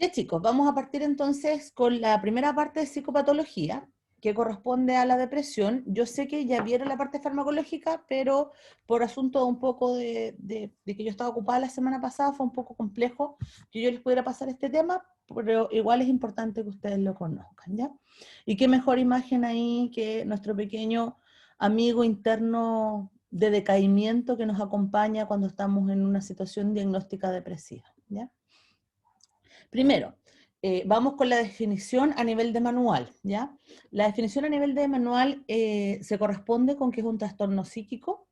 Ya chicos, vamos a partir entonces con la primera parte de psicopatología, que corresponde a la depresión. Yo sé que ya vieron la parte farmacológica, pero por asunto un poco de que yo estaba ocupada la semana pasada, fue un poco complejo que yo les pudiera pasar este tema, pero igual es importante que ustedes lo conozcan, ¿ya? Y qué mejor imagen ahí que nuestro pequeño amigo interno de decaimiento que nos acompaña cuando estamos en una situación diagnóstica depresiva, ¿ya? Primero, vamos con la definición a nivel de manual, ¿ya? La definición a nivel de manual se corresponde con que es un trastorno psíquico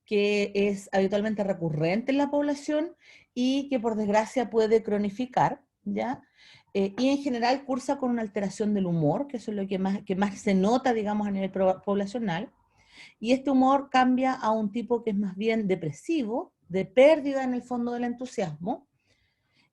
que es habitualmente recurrente en la población y que por desgracia puede cronificar, ¿ya? Y en general cursa con una alteración del humor, que eso es lo que más se nota, digamos, a nivel poblacional, y este humor cambia a un tipo que es más bien depresivo, de pérdida en el fondo del entusiasmo,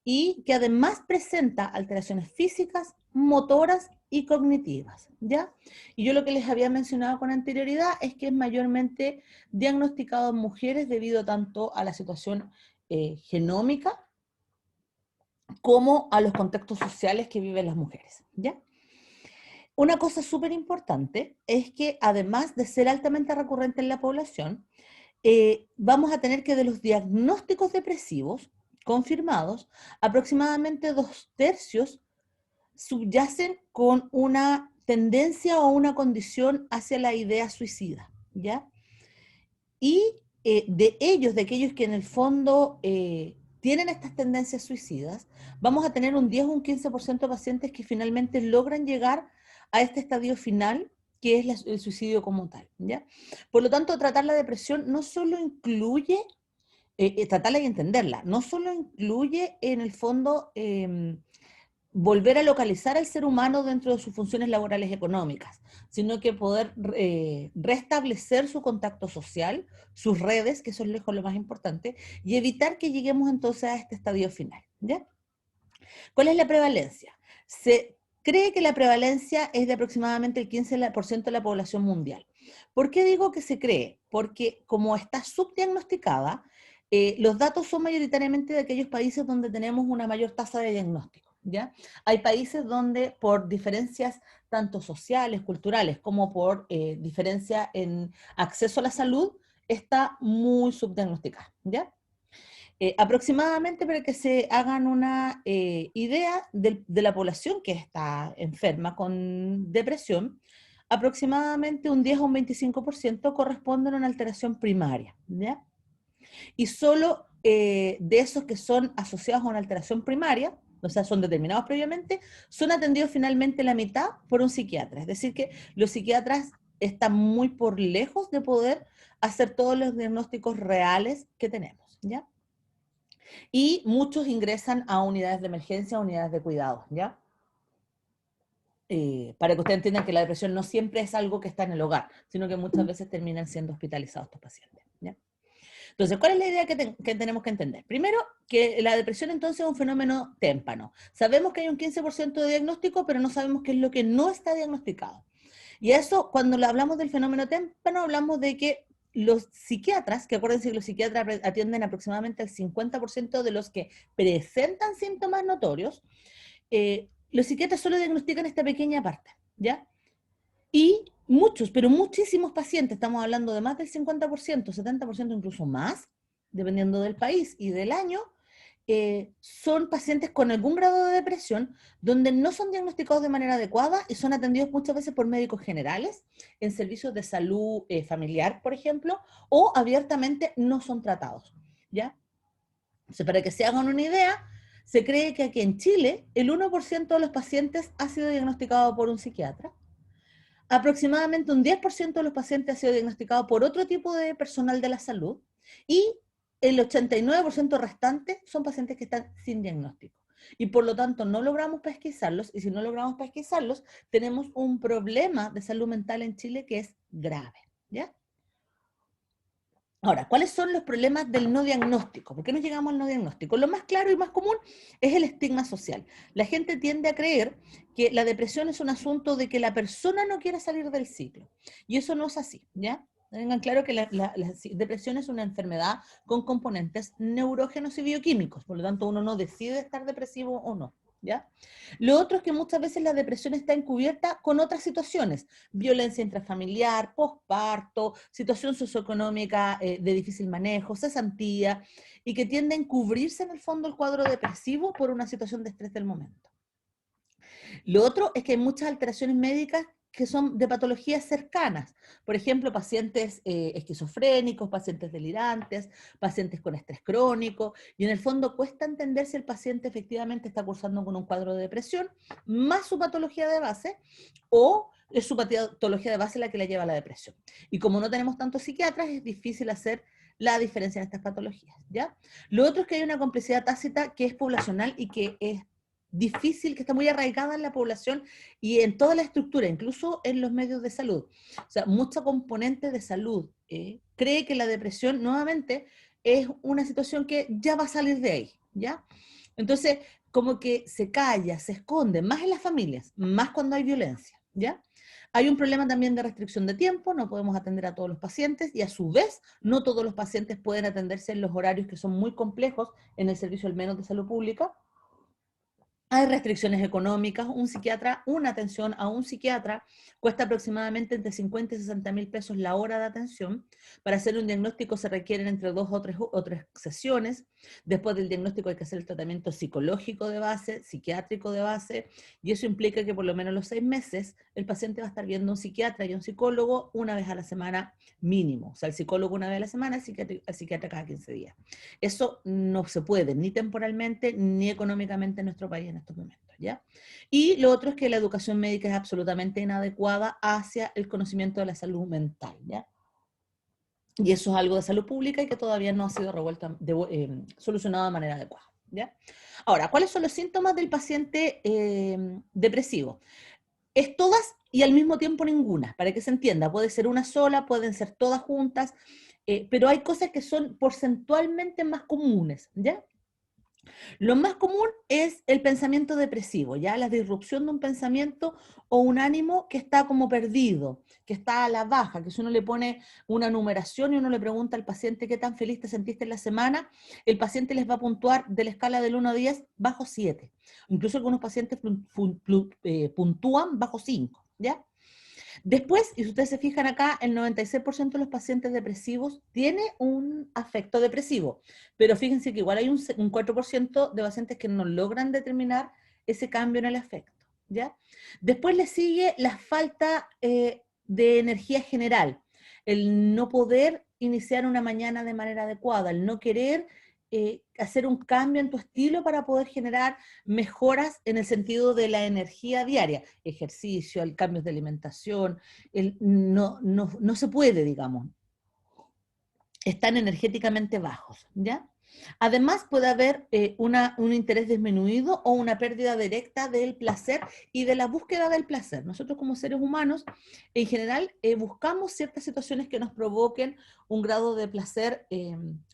y que además presenta alteraciones físicas, motoras y cognitivas, ¿ya? Y yo lo que les había mencionado con anterioridad es que es mayormente diagnosticado en mujeres debido tanto a la situación genómica como a los contextos sociales que viven las mujeres, ¿ya? Una cosa súper importante es que además de ser altamente recurrente en la población, vamos a tener que de los diagnósticos depresivos confirmados, aproximadamente 2/3 subyacen con una tendencia o una condición hacia la idea suicida, ¿ya? Y de aquellos que en el fondo tienen estas tendencias suicidas, vamos a tener un 10 o un 15% de pacientes que finalmente logran llegar a este estadio final, que es el suicidio como tal, ¿ya? Por lo tanto, tratar la depresión no solo incluye tratarla y entenderla. No solo incluye en el fondo volver a localizar al ser humano dentro de sus funciones laborales económicas, sino que poder restablecer su contacto social, sus redes, que eso es lejos lo más importante, y evitar que lleguemos entonces a este estadio final, ¿ya? ¿Cuál es la prevalencia? Se cree que la prevalencia es de aproximadamente el 15% de la población mundial. ¿Por qué digo que se cree? Porque como está subdiagnosticada, los datos son mayoritariamente de aquellos países donde tenemos una mayor tasa de diagnóstico, ¿ya? Hay países donde por diferencias tanto sociales, culturales, como por diferencia en acceso a la salud, está muy subdiagnosticada, ¿ya? Aproximadamente, para que se hagan una idea de la población que está enferma con depresión, aproximadamente un 10 o un 25% corresponden a una alteración primaria, ¿ya? Y solo de esos que son asociados a una alteración primaria, o sea, son determinados previamente, son atendidos finalmente la mitad por un psiquiatra. Es decir, que los psiquiatras están muy por lejos de poder hacer todos los diagnósticos reales que tenemos, ¿ya? Y muchos ingresan a unidades de emergencia, unidades de cuidados, ¿ya? Para que ustedes entiendan que la depresión no siempre es algo que está en el hogar, sino que muchas veces terminan siendo hospitalizados estos pacientes, ¿ya? Entonces, ¿cuál es la idea que tenemos que entender? Primero, que la depresión entonces es un fenómeno témpano. Sabemos que hay un 15% de diagnóstico, pero no sabemos qué es lo que no está diagnosticado. Y eso, cuando hablamos del fenómeno témpano, hablamos de que los psiquiatras, que acuérdense que los psiquiatras atienden aproximadamente al 50% de los que presentan síntomas notorios, los psiquiatras solo diagnostican esta pequeña parte, ¿ya? Y muchos, pero muchísimos pacientes, estamos hablando de más del 50%, 70%, incluso más, dependiendo del país y del año, son pacientes con algún grado de depresión donde no son diagnosticados de manera adecuada y son atendidos muchas veces por médicos generales en servicios de salud familiar, por ejemplo, o abiertamente no son tratados, ¿ya? Entonces, para que se hagan una idea, se cree que aquí en Chile el 1% de los pacientes ha sido diagnosticado por un psiquiatra, aproximadamente un 10% de los pacientes ha sido diagnosticado por otro tipo de personal de la salud y el 89% restante son pacientes que están sin diagnóstico. Y por lo tanto no logramos pesquisarlos, y si no logramos pesquisarlos, tenemos un problema de salud mental en Chile que es grave, ¿ya? Ahora, ¿cuáles son los problemas del no diagnóstico? ¿Por qué no llegamos al no diagnóstico? Lo más claro y más común es el estigma social. La gente tiende a creer que la depresión es un asunto de que la persona no quiere salir del ciclo. Y eso no es así, ¿ya? Tengan claro que la depresión es una enfermedad con componentes neurógenos y bioquímicos. Por lo tanto, uno no decide estar depresivo o no, ¿ya? Lo otro es que muchas veces la depresión está encubierta con otras situaciones, violencia intrafamiliar, posparto, situación socioeconómica de difícil manejo, cesantía, y que tiende a encubrirse en el fondo el cuadro depresivo por una situación de estrés del momento. Lo otro es que hay muchas alteraciones médicas que son de patologías cercanas. Por ejemplo, pacientes esquizofrénicos, pacientes delirantes, pacientes con estrés crónico, y en el fondo cuesta entender si el paciente efectivamente está cursando con un cuadro de depresión, más su patología de base, o es su patología de base la que le lleva a la depresión. Y como no tenemos tantos psiquiatras, es difícil hacer la diferencia en estas patologías, ¿ya? Lo otro es que hay una complicidad tácita que es poblacional y que es difícil, que está muy arraigada en la población y en toda la estructura, incluso en los medios de salud. O sea, mucha componente de salud cree que la depresión nuevamente es una situación que ya va a salir de ahí, ¿ya? Entonces, como que se calla, se esconde, más en las familias, más cuando hay violencia, ¿ya? Hay un problema también de restricción de tiempo, no podemos atender a todos los pacientes y a su vez no todos los pacientes pueden atenderse en los horarios que son muy complejos en el servicio al menos de salud pública. Hay restricciones económicas, una atención a un psiquiatra cuesta aproximadamente entre 50 y 60 mil pesos la hora de atención. Para hacer un diagnóstico se requieren entre 2 o 3 sesiones. Después del diagnóstico hay que hacer el tratamiento psicológico de base, psiquiátrico de base, y eso implica que por lo menos los 6 meses el paciente va a estar viendo a un psiquiatra y a un psicólogo una vez a la semana mínimo. O sea, el psicólogo una vez a la semana, el psiquiatra cada 15 días. Eso no se puede, ni temporalmente, ni económicamente en nuestro país en estos momentos, ¿ya? Y lo otro es que la educación médica es absolutamente inadecuada hacia el conocimiento de la salud mental, ¿ya? Y eso es algo de salud pública y que todavía no ha sido solucionado de manera adecuada, ¿ya? Ahora, ¿cuáles son los síntomas del paciente depresivo? Es todas y al mismo tiempo ninguna, para que se entienda. Puede ser una sola, pueden ser todas juntas, pero hay cosas que son porcentualmente más comunes, ¿ya? Lo más común es el pensamiento depresivo, ¿ya? La disrupción de un pensamiento o un ánimo que está como perdido, que está a la baja, que si uno le pone una numeración y uno le pregunta al paciente qué tan feliz te sentiste en la semana, el paciente les va a puntuar de la escala del 1 a 10 bajo 7. Incluso algunos pacientes puntúan bajo 5, ¿ya? Después, y si ustedes se fijan acá, el 96% de los pacientes depresivos tiene un afecto depresivo, pero fíjense que igual hay un 4% de pacientes que no logran determinar ese cambio en el afecto, ¿ya? Después le sigue la falta de energía general, el no poder iniciar una mañana de manera adecuada, el no querer hacer un cambio en tu estilo para poder generar mejoras en el sentido de la energía diaria, ejercicio, el cambio de alimentación, no se puede, digamos, están energéticamente bajos, ¿ya? Además puede haber un interés disminuido o una pérdida directa del placer y de la búsqueda del placer. Nosotros como seres humanos, en general, buscamos ciertas situaciones que nos provoquen un grado de placer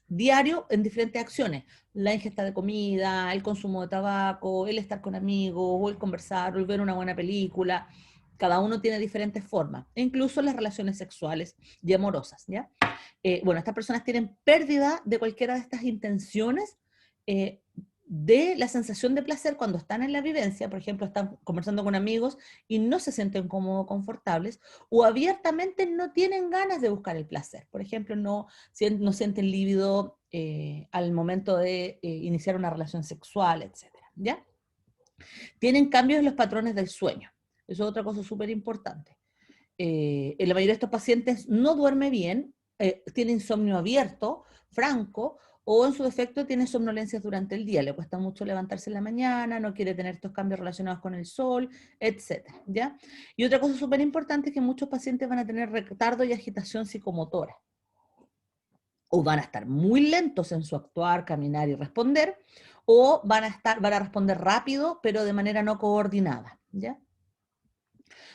diario en diferentes acciones. La ingesta de comida, el consumo de tabaco, el estar con amigos, o el conversar, o el ver una buena película. Cada uno tiene diferentes formas, e incluso las relaciones sexuales y amorosas, ¿ya? Bueno, estas personas tienen pérdida de cualquiera de estas intenciones de la sensación de placer cuando están en la vivencia, por ejemplo, están conversando con amigos y no se sienten cómodos, confortables, o abiertamente no tienen ganas de buscar el placer. Por ejemplo, no sienten líbido al momento de iniciar una relación sexual, etcétera, ¿ya? Tienen cambios en los patrones del sueño. Eso es otra cosa súper importante. En la mayoría de estos pacientes no duerme bien, tiene insomnio abierto, franco, o en su defecto tiene somnolencias durante el día, le cuesta mucho levantarse en la mañana, no quiere tener estos cambios relacionados con el sol, etcétera, ¿ya? Y otra cosa súper importante es que muchos pacientes van a tener retardo y agitación psicomotora, o van a estar muy lentos en su actuar, caminar y responder, o van a responder rápido, pero de manera no coordinada, ¿ya?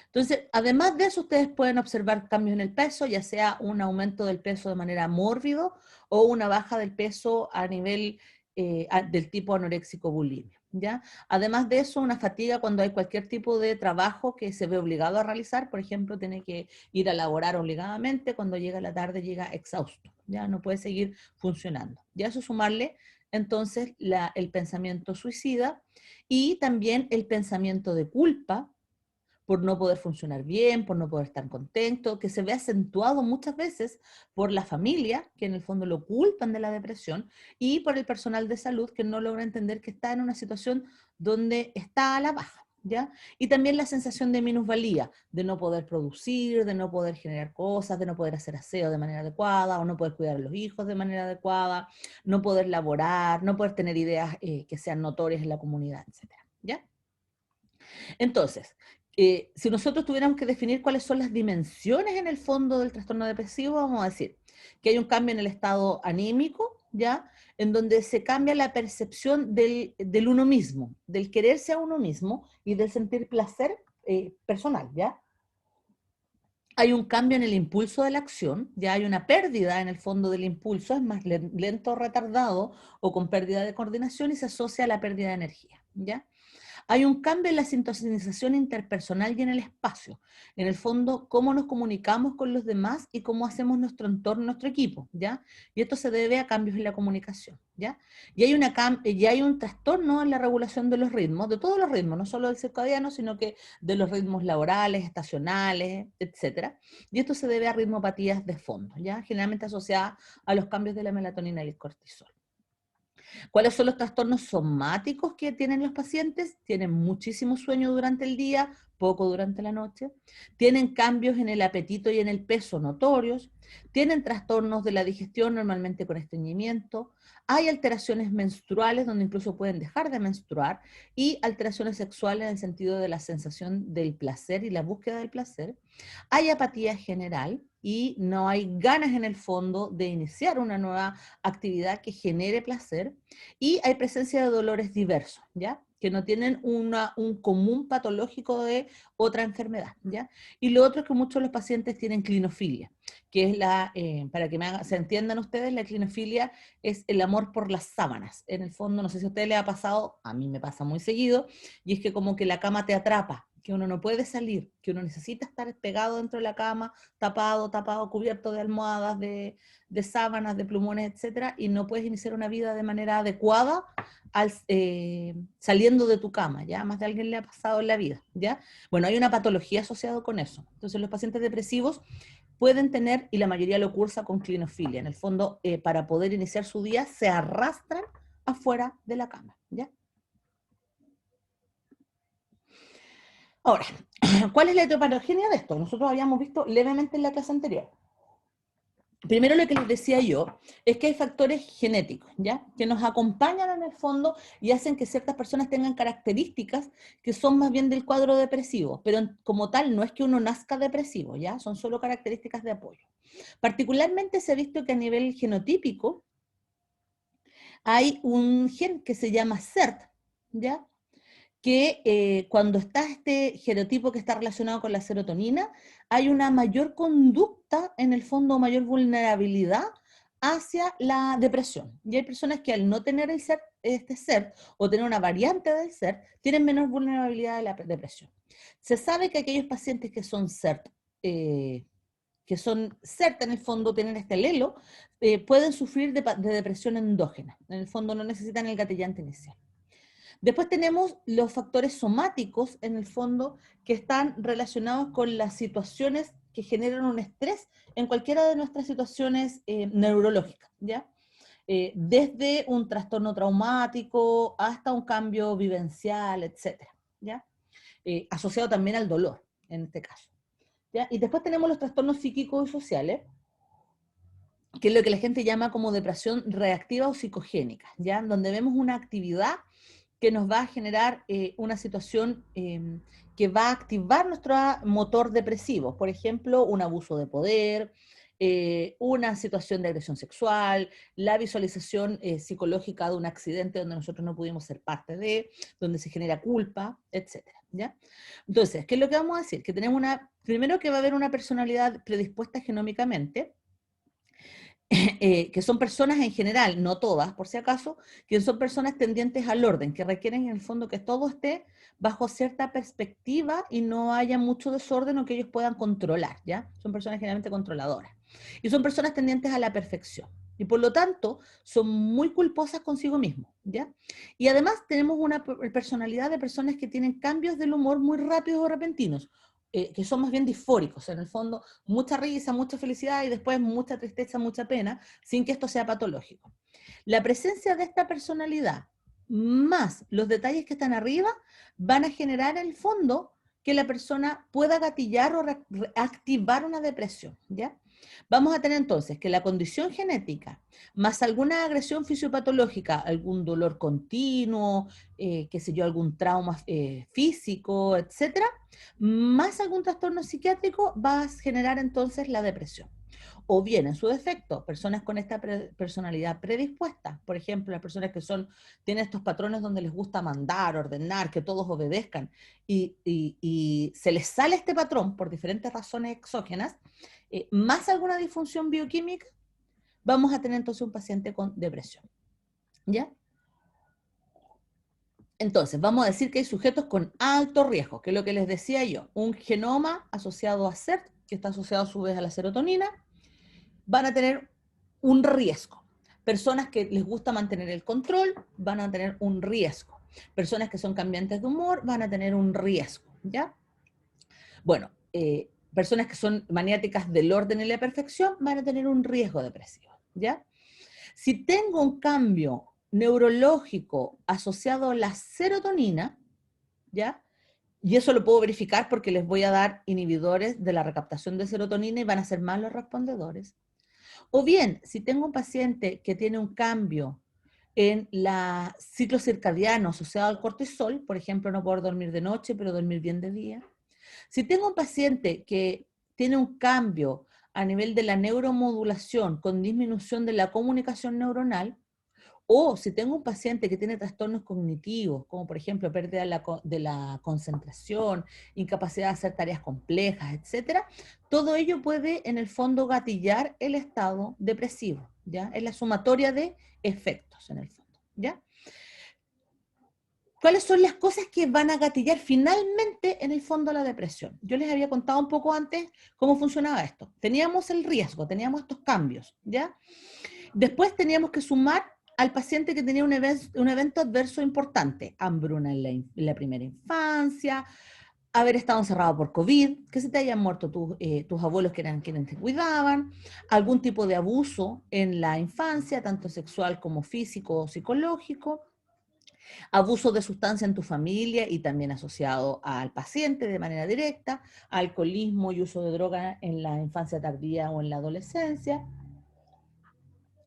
Entonces, además de eso, ustedes pueden observar cambios en el peso, ya sea un aumento del peso de manera mórbido o una baja del peso a nivel del tipo anoréxico bulimia, ¿ya? Además de eso, una fatiga cuando hay cualquier tipo de trabajo que se ve obligado a realizar, por ejemplo, tiene que ir a laborar obligadamente, cuando llega la tarde llega exhausto, ya no puede seguir funcionando. Ya eso sumarle entonces el pensamiento suicida y también el pensamiento de culpa por no poder funcionar bien, por no poder estar contento, que se ve acentuado muchas veces por la familia, que en el fondo lo culpan de la depresión, y por el personal de salud, que no logra entender que está en una situación donde está a la baja, ¿ya? Y también la sensación de minusvalía, de no poder producir, de no poder generar cosas, de no poder hacer aseo de manera adecuada, o no poder cuidar a los hijos de manera adecuada, no poder laborar, no poder tener ideas que sean notorias en la comunidad, etcétera, ¿ya? Entonces, si nosotros tuviéramos que definir cuáles son las dimensiones en el fondo del trastorno depresivo, vamos a decir que hay un cambio en el estado anímico, ¿ya? En donde se cambia la percepción del uno mismo, del quererse a uno mismo y del sentir placer personal, ¿ya? Hay un cambio en el impulso de la acción, ya hay una pérdida en el fondo del impulso, es más lento, retardado o con pérdida de coordinación y se asocia a la pérdida de energía, ¿ya? Hay un cambio en la sintonización interpersonal y en el espacio. En el fondo, cómo nos comunicamos con los demás y cómo hacemos nuestro entorno, nuestro equipo, ¿ya? Y esto se debe a cambios en la comunicación, ¿ya? Y hay un trastorno en la regulación de los ritmos, de todos los ritmos, no solo del circadiano, sino que de los ritmos laborales, estacionales, etcétera. Y esto se debe a ritmopatías de fondo, ¿ya? Generalmente asociadas a los cambios de la melatonina y el cortisol. ¿Cuáles son los trastornos somáticos que tienen los pacientes? Tienen muchísimo sueño durante el día, poco durante la noche, tienen cambios en el apetito y en el peso notorios, tienen trastornos de la digestión normalmente con estreñimiento, hay alteraciones menstruales donde incluso pueden dejar de menstruar y alteraciones sexuales en el sentido de la sensación del placer y la búsqueda del placer, hay apatía general y no hay ganas en el fondo de iniciar una nueva actividad que genere placer, y hay presencia de dolores diversos, ¿ya? Que no tienen un común patológico de otra enfermedad, ¿ya? Y lo otro es que muchos de los pacientes tienen clinofilia, que es para que se entiendan ustedes, la clinofilia es el amor por las sábanas. En el fondo, no sé si a ustedes les ha pasado, a mí me pasa muy seguido, y es que como que la cama te atrapa, que uno no puede salir, que uno necesita estar pegado dentro de la cama, tapado, cubierto de almohadas, de sábanas, de plumones, etcétera, y no puedes iniciar una vida de manera adecuada saliendo de tu cama, ¿ya? Más de alguien le ha pasado en la vida, ¿ya? Bueno, hay una patología asociada con eso. Entonces, los pacientes depresivos pueden tener, y la mayoría lo cursa con clinofilia, en el fondo, para poder iniciar su día, se arrastran afuera de la cama, ¿ya? Ahora, ¿cuál es la etiopatogenia de esto? Nosotros habíamos visto levemente en la clase anterior. Primero lo que les decía yo es que hay factores genéticos, ¿ya? Que nos acompañan en el fondo y hacen que ciertas personas tengan características que son más bien del cuadro depresivo, pero como tal no es que uno nazca depresivo, ¿ya? Son solo características de apoyo. Particularmente se ha visto que a nivel genotípico hay un gen que se llama CERT, ¿ya? Que cuando está este genotipo que está relacionado con la serotonina, hay una mayor conducta, en el fondo mayor vulnerabilidad hacia la depresión. Y hay personas que al no tener este CERT o tener una variante del CERT, tienen menos vulnerabilidad a la depresión. Se sabe que aquellos pacientes que son CERT en el fondo, tienen este alelo, pueden sufrir de depresión endógena. En el fondo no necesitan el gatillante inicial. Después tenemos los factores somáticos, en el fondo, que están relacionados con las situaciones que generan un estrés en cualquiera de nuestras situaciones neurológicas, ¿ya? Desde un trastorno traumático hasta un cambio vivencial, etcétera, ¿ya? Asociado también al dolor, en este caso, ¿ya? Y después tenemos los trastornos psíquicos y sociales, que es lo que la gente llama como depresión reactiva o psicogénica, ¿ya? Donde vemos una actividad que nos va a generar una situación que va a activar nuestro motor depresivo. Por ejemplo, un abuso de poder, una situación de agresión sexual, la visualización psicológica de un accidente donde nosotros no pudimos ser parte de, donde se genera culpa, etcétera, ¿ya? Entonces, ¿qué es lo que vamos a decir? Que tenemos primero que va a haber una personalidad predispuesta genómicamente, que son personas en general, no todas, por si acaso, que son personas tendientes al orden, que requieren en el fondo que todo esté bajo cierta perspectiva y no haya mucho desorden o que ellos puedan controlar, ¿ya? Son personas generalmente controladoras. Y son personas tendientes a la perfección. y por lo tanto son muy culposas consigo mismos, ¿ya? Y además tenemos una personalidad de personas que tienen cambios del humor muy rápidos o repentinos, que son más bien disfóricos, en el fondo mucha risa, mucha felicidad y después mucha tristeza, mucha pena, sin que esto sea patológico. La presencia de esta personalidad más los detalles que están arriba van a generar en el fondo que la persona pueda gatillar o reactivar una depresión, ¿ya? Vamos a tener entonces que la condición genética, más alguna agresión fisiopatológica, algún dolor continuo, qué sé yo, algún trauma físico, etcétera, más algún trastorno psiquiátrico, va a generar entonces la depresión. O bien, en su defecto, personas con esta personalidad predispuesta, por ejemplo, las personas que tienen estos patrones donde les gusta mandar, ordenar, que todos obedezcan, y se les sale este patrón por diferentes razones exógenas, más alguna disfunción bioquímica, vamos a tener entonces un paciente con depresión. ¿Ya? Entonces, vamos a decir que hay sujetos con alto riesgo, que es lo que les decía yo, un genoma asociado a SERT, que está asociado a su vez a la serotonina, van a tener un riesgo. Personas que les gusta mantener el control van a tener un riesgo. Personas que son cambiantes de humor van a tener un riesgo, ¿ya? Bueno, personas que son maniáticas del orden y la perfección van a tener un riesgo depresivo, ¿ya? Si tengo un cambio neurológico asociado a la serotonina, ¿ya? Y eso lo puedo verificar porque les voy a dar inhibidores de la recaptación de serotonina y van a ser más los respondedores. O bien, si tengo un paciente que tiene un cambio en la ciclo circadiano asociado al cortisol, por ejemplo, no poder dormir de noche, pero dormir bien de día. Si tengo un paciente que tiene un cambio a nivel de la neuromodulación con disminución de la comunicación neuronal, o si tengo un paciente que tiene trastornos cognitivos, como por ejemplo pérdida de la concentración, incapacidad de hacer tareas complejas, etcétera, todo ello puede en el fondo gatillar el estado depresivo, ¿ya? Es la sumatoria de efectos en el fondo, ¿ya? ¿Cuáles son las cosas que van a gatillar finalmente en el fondo la depresión? Yo les había contado un poco antes cómo funcionaba esto. Teníamos el riesgo, teníamos estos cambios, ¿ya? Después teníamos que sumar al paciente que tenía un evento adverso importante, hambruna en la primera infancia, haber estado encerrado por COVID, que se te hayan muerto tus abuelos que eran quienes te cuidaban, algún tipo de abuso en la infancia, tanto sexual como físico o psicológico, abuso de sustancia en tu familia y también asociado al paciente de manera directa, alcoholismo y uso de droga en la infancia tardía o en la adolescencia,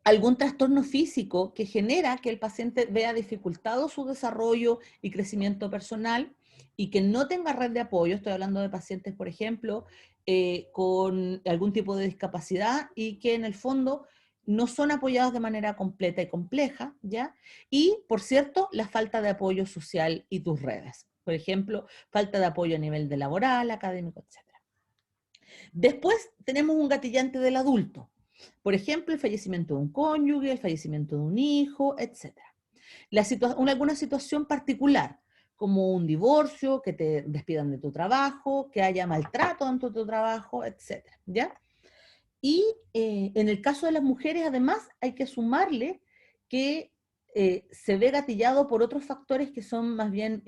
algún trastorno físico que genera que el paciente vea dificultado su desarrollo y crecimiento personal y que no tenga red de apoyo. Estoy hablando de pacientes, por ejemplo, con algún tipo de discapacidad y que en el fondo no son apoyados de manera completa y compleja, ¿ya? Y, por cierto, la falta de apoyo social y tus redes. Por ejemplo, falta de apoyo a nivel de laboral, académico, etc. Después tenemos un gatillante del adulto. Por ejemplo, el fallecimiento de un cónyuge, el fallecimiento de un hijo, etc. Alguna situación particular, como un divorcio, que te despidan de tu trabajo, que haya maltrato dentro de tu trabajo, etc. ¿Ya? Y en el caso de las mujeres, además, hay que sumarle que se ve gatillado por otros factores que son más bien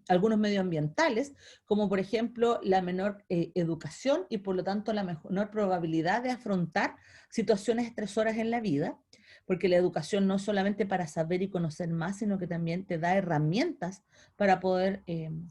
algunos medioambientales, como por ejemplo la menor educación y por lo tanto la menor probabilidad de afrontar situaciones estresoras en la vida, porque la educación no es solamente para saber y conocer más, sino que también te da herramientas para poder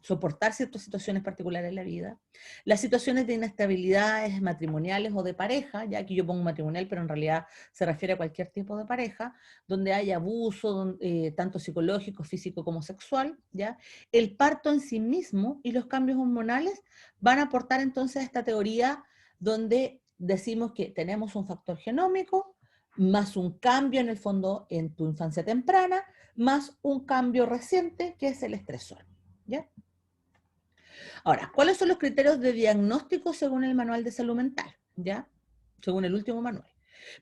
soportar ciertas situaciones particulares en la vida. Las situaciones de inestabilidades matrimoniales o de pareja, ya aquí yo pongo matrimonial, pero en realidad se refiere a cualquier tipo de pareja, donde hay abuso, tanto psicológico, físico como sexual, ¿ya? El parto en sí mismo y los cambios hormonales van a aportar entonces a esta teoría donde decimos que tenemos un factor genómico, más un cambio en el fondo en tu infancia temprana, más un cambio reciente que es el estresor, ¿ya? Ahora, ¿cuáles son los criterios de diagnóstico según el Manual de Salud Mental? ¿Ya? Según el último manual.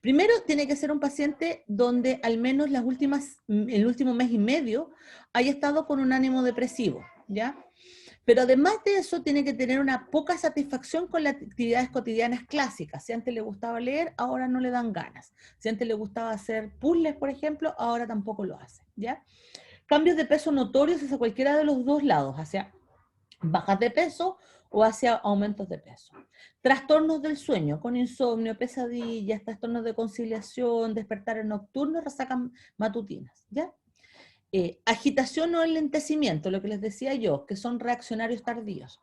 Primero, tiene que ser un paciente donde al menos el último mes y medio haya estado con un ánimo depresivo, ¿ya? Pero además de eso, tiene que tener una poca satisfacción con las actividades cotidianas clásicas. Si antes le gustaba leer, ahora no le dan ganas. Si antes le gustaba hacer puzzles, por ejemplo, ahora tampoco lo hace, ¿ya? Cambios de peso notorios hacia cualquiera de los dos lados, hacia bajas de peso o hacia aumentos de peso. Trastornos del sueño, con insomnio, pesadillas, trastornos de conciliación, despertares nocturnos, resacas matutinas, ¿ya? Agitación o enlentecimiento, lo que les decía yo, que son reaccionarios tardíos.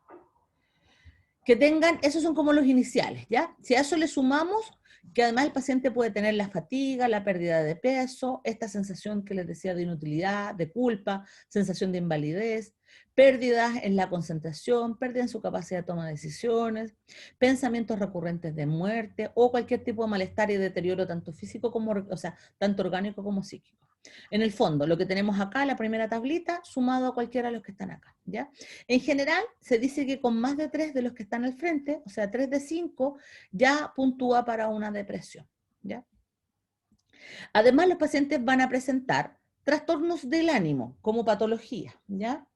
Que tengan, esos son como los iniciales, ¿ya? Si a eso le sumamos que además el paciente puede tener la fatiga, la pérdida de peso, esta sensación que les decía de inutilidad, de culpa, sensación de invalidez, pérdidas en la concentración, pérdida en su capacidad de toma de decisiones, pensamientos recurrentes de muerte o cualquier tipo de malestar y deterioro tanto físico como, o sea, tanto orgánico como psíquico. En el fondo, lo que tenemos acá, la primera tablita, sumado a cualquiera de los que están acá, ¿ya? En general, se dice que con más de 3 de los que están al frente, o sea, 3 de 5, ya puntúa para una depresión, ¿ya? Además, los pacientes van a presentar trastornos del ánimo como patología, ¿ya?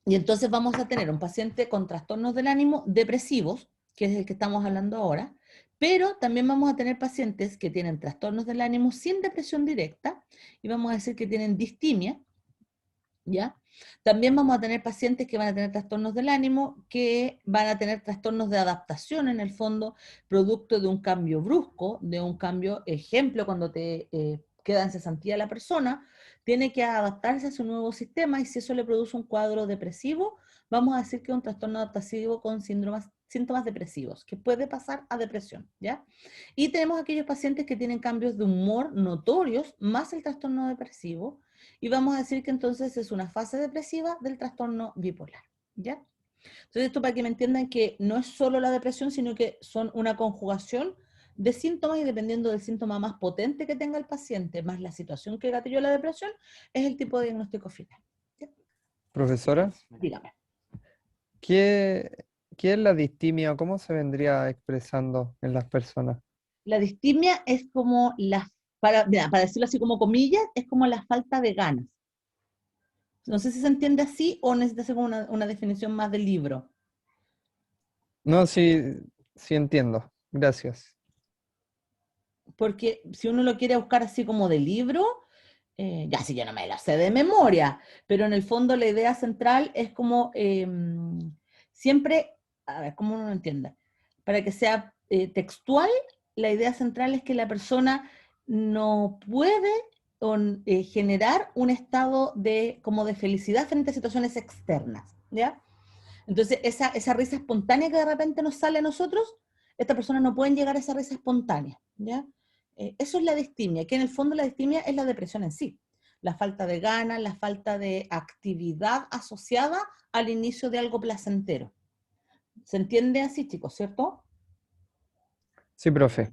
Y entonces vamos a tener un paciente con trastornos del ánimo depresivos, que es el que estamos hablando ahora, pero también vamos a tener pacientes que tienen trastornos del ánimo sin depresión directa, y vamos a decir que tienen distimia, ¿ya? También vamos a tener pacientes que van a tener trastornos del ánimo, que van a tener trastornos de adaptación en el fondo, producto de un cambio brusco, de un cambio, ejemplo, cuando te queda en cesantía la persona, tiene que adaptarse a su nuevo sistema y si eso le produce un cuadro depresivo, vamos a decir que es un trastorno adaptativo con síntomas depresivos, que puede pasar a depresión, ¿ya? Y tenemos aquellos pacientes que tienen cambios de humor notorios, más el trastorno depresivo, y vamos a decir que entonces es una fase depresiva del trastorno bipolar, ¿ya? Entonces esto para que me entiendan que no es solo la depresión, sino que son una conjugación de síntomas y dependiendo del síntoma más potente que tenga el paciente, más la situación que gatilló la depresión, es el tipo de diagnóstico final. ¿Ya? Profesora, Dígame. ¿qué, qué es la distimia o cómo se vendría expresando en las personas? La distimia es como para decirlo así como comillas, es como la falta de ganas. No sé si se entiende así o necesitas una definición más del libro. No, sí, sí entiendo. Gracias. Porque si uno lo quiere buscar así como de libro, ya si yo no me la sé de memoria, pero en el fondo la idea central es como siempre, a ver, ¿cómo uno lo entiende? Para que sea textual, la idea central es que la persona no puede generar un estado de, como de felicidad frente a situaciones externas, ¿ya? Entonces, esa risa espontánea que de repente nos sale a nosotros, estas personas no pueden llegar a esa risa espontánea, ¿ya? Eso es la distimia, que en el fondo la distimia es la depresión en sí. La falta de ganas, la falta de actividad asociada al inicio de algo placentero. ¿Se entiende así, chicos, cierto? Sí, profe.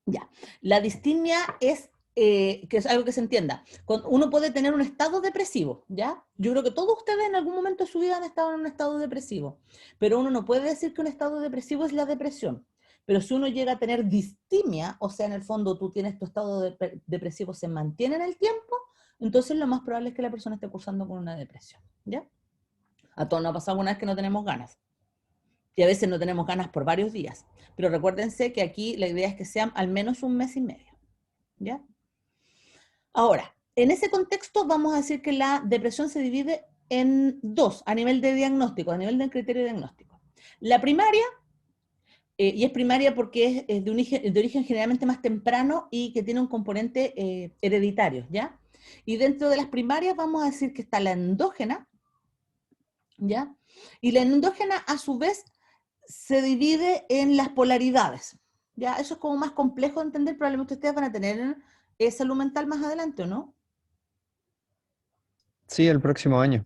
Ya. La distimia es, que es algo que se entienda. Uno puede tener un estado depresivo, ¿ya? Yo creo que todos ustedes en algún momento de su vida han estado en un estado depresivo, pero uno no puede decir que un estado depresivo es la depresión. Pero si uno llega a tener distimia, o sea, en el fondo tú tienes tu estado depresivo, se mantiene en el tiempo, entonces lo más probable es que la persona esté cursando con una depresión, ¿ya? A todos nos ha pasado alguna vez que no tenemos ganas y a veces no tenemos ganas por varios días. Pero recuérdense que aquí la idea es que sean al menos un mes y medio, ¿ya? Ahora, en ese contexto vamos a decir que la depresión se divide en dos a nivel de diagnóstico, a nivel del criterio diagnóstico. La primaria, y es primaria porque es de origen generalmente más temprano y que tiene un componente hereditario, ¿ya? Y dentro de las primarias vamos a decir que está la endógena, ¿ya? Y la endógena a su vez se divide en las polaridades, ¿ya? Eso es como más complejo de entender, probablemente ustedes van a tener salud mental más adelante, ¿o no? Sí, el próximo año.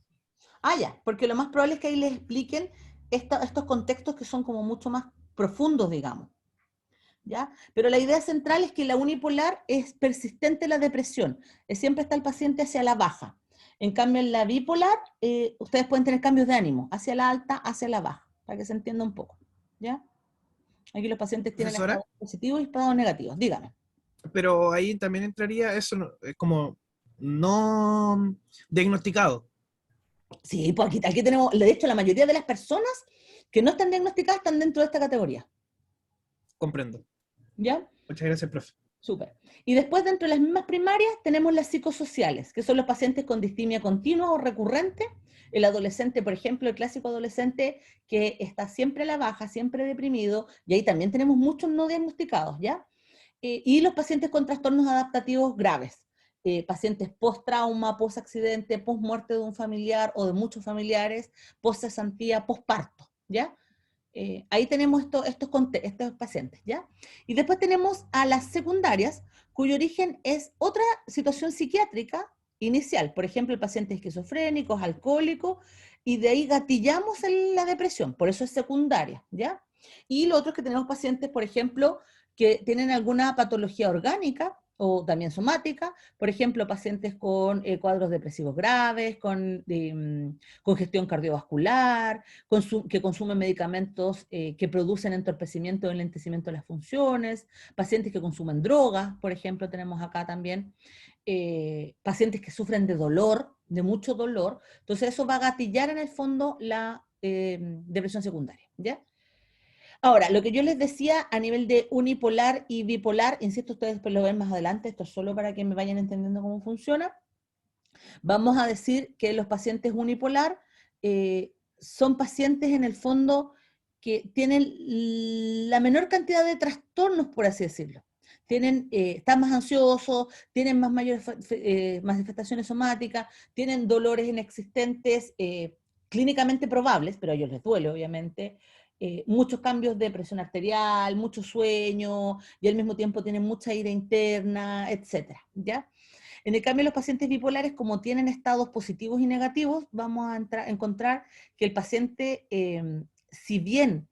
Ah, ya, porque lo más probable es que ahí les expliquen estos contextos que son como mucho más profundos, digamos, ¿ya? Pero la idea central es que la unipolar es persistente la depresión, siempre está el paciente hacia la baja. En cambio, en la bipolar, ustedes pueden tener cambios de ánimo, hacia la alta, hacia la baja, para que se entienda un poco, ¿ya? Aquí los pacientes tienen Profesora, estados positivos y estados negativos, dígame. pero ahí también entraría eso como no diagnosticado. Sí, pues aquí tenemos, de hecho, la mayoría de las personas que no están diagnosticadas están dentro de esta categoría. Comprendo. ¿Ya? Muchas gracias, profe. Súper. Y después, dentro de las mismas primarias, tenemos las psicosociales, que son los pacientes con distimia continua o recurrente. El adolescente, por ejemplo, el clásico adolescente que está siempre a la baja, siempre deprimido, y ahí también tenemos muchos no diagnosticados, ¿ya? Y los pacientes con trastornos adaptativos graves, pacientes post-trauma, post-accidente, post-muerte de un familiar o de muchos familiares, post-cesantía, post-parto, ¿ya? Ahí tenemos estos pacientes, ¿ya? Y después tenemos a las secundarias, cuyo origen es otra situación psiquiátrica inicial. Por ejemplo, el paciente esquizofrénico, es alcohólico, y de ahí gatillamos la depresión, por eso es secundaria, ¿ya? Y lo otro es que tenemos pacientes, por ejemplo, que tienen alguna patología orgánica o también somática, por ejemplo, pacientes con cuadros depresivos graves, con congestión cardiovascular, que consumen medicamentos que producen entorpecimiento o enlentecimiento de las funciones, pacientes que consumen drogas, por ejemplo, tenemos acá también, pacientes que sufren de dolor, de mucho dolor, entonces eso va a gatillar en el fondo la depresión secundaria, ¿ya? Ahora, lo que yo les decía a nivel de unipolar y bipolar, insisto, ustedes después lo ven más adelante, esto es solo para que me vayan entendiendo cómo funciona. Vamos a decir que los pacientes unipolar son pacientes en el fondo que tienen la menor cantidad de trastornos, por así decirlo. Están más ansiosos, tienen mayores manifestaciones somáticas, tienen dolores inexistentes, clínicamente probables, pero a ellos les duele, obviamente, muchos cambios de presión arterial, mucho sueño, y al mismo tiempo tienen mucha ira interna, etcétera, ¿ya? En el cambio, los pacientes bipolares, como tienen estados positivos y negativos, vamos a encontrar que el paciente, si bien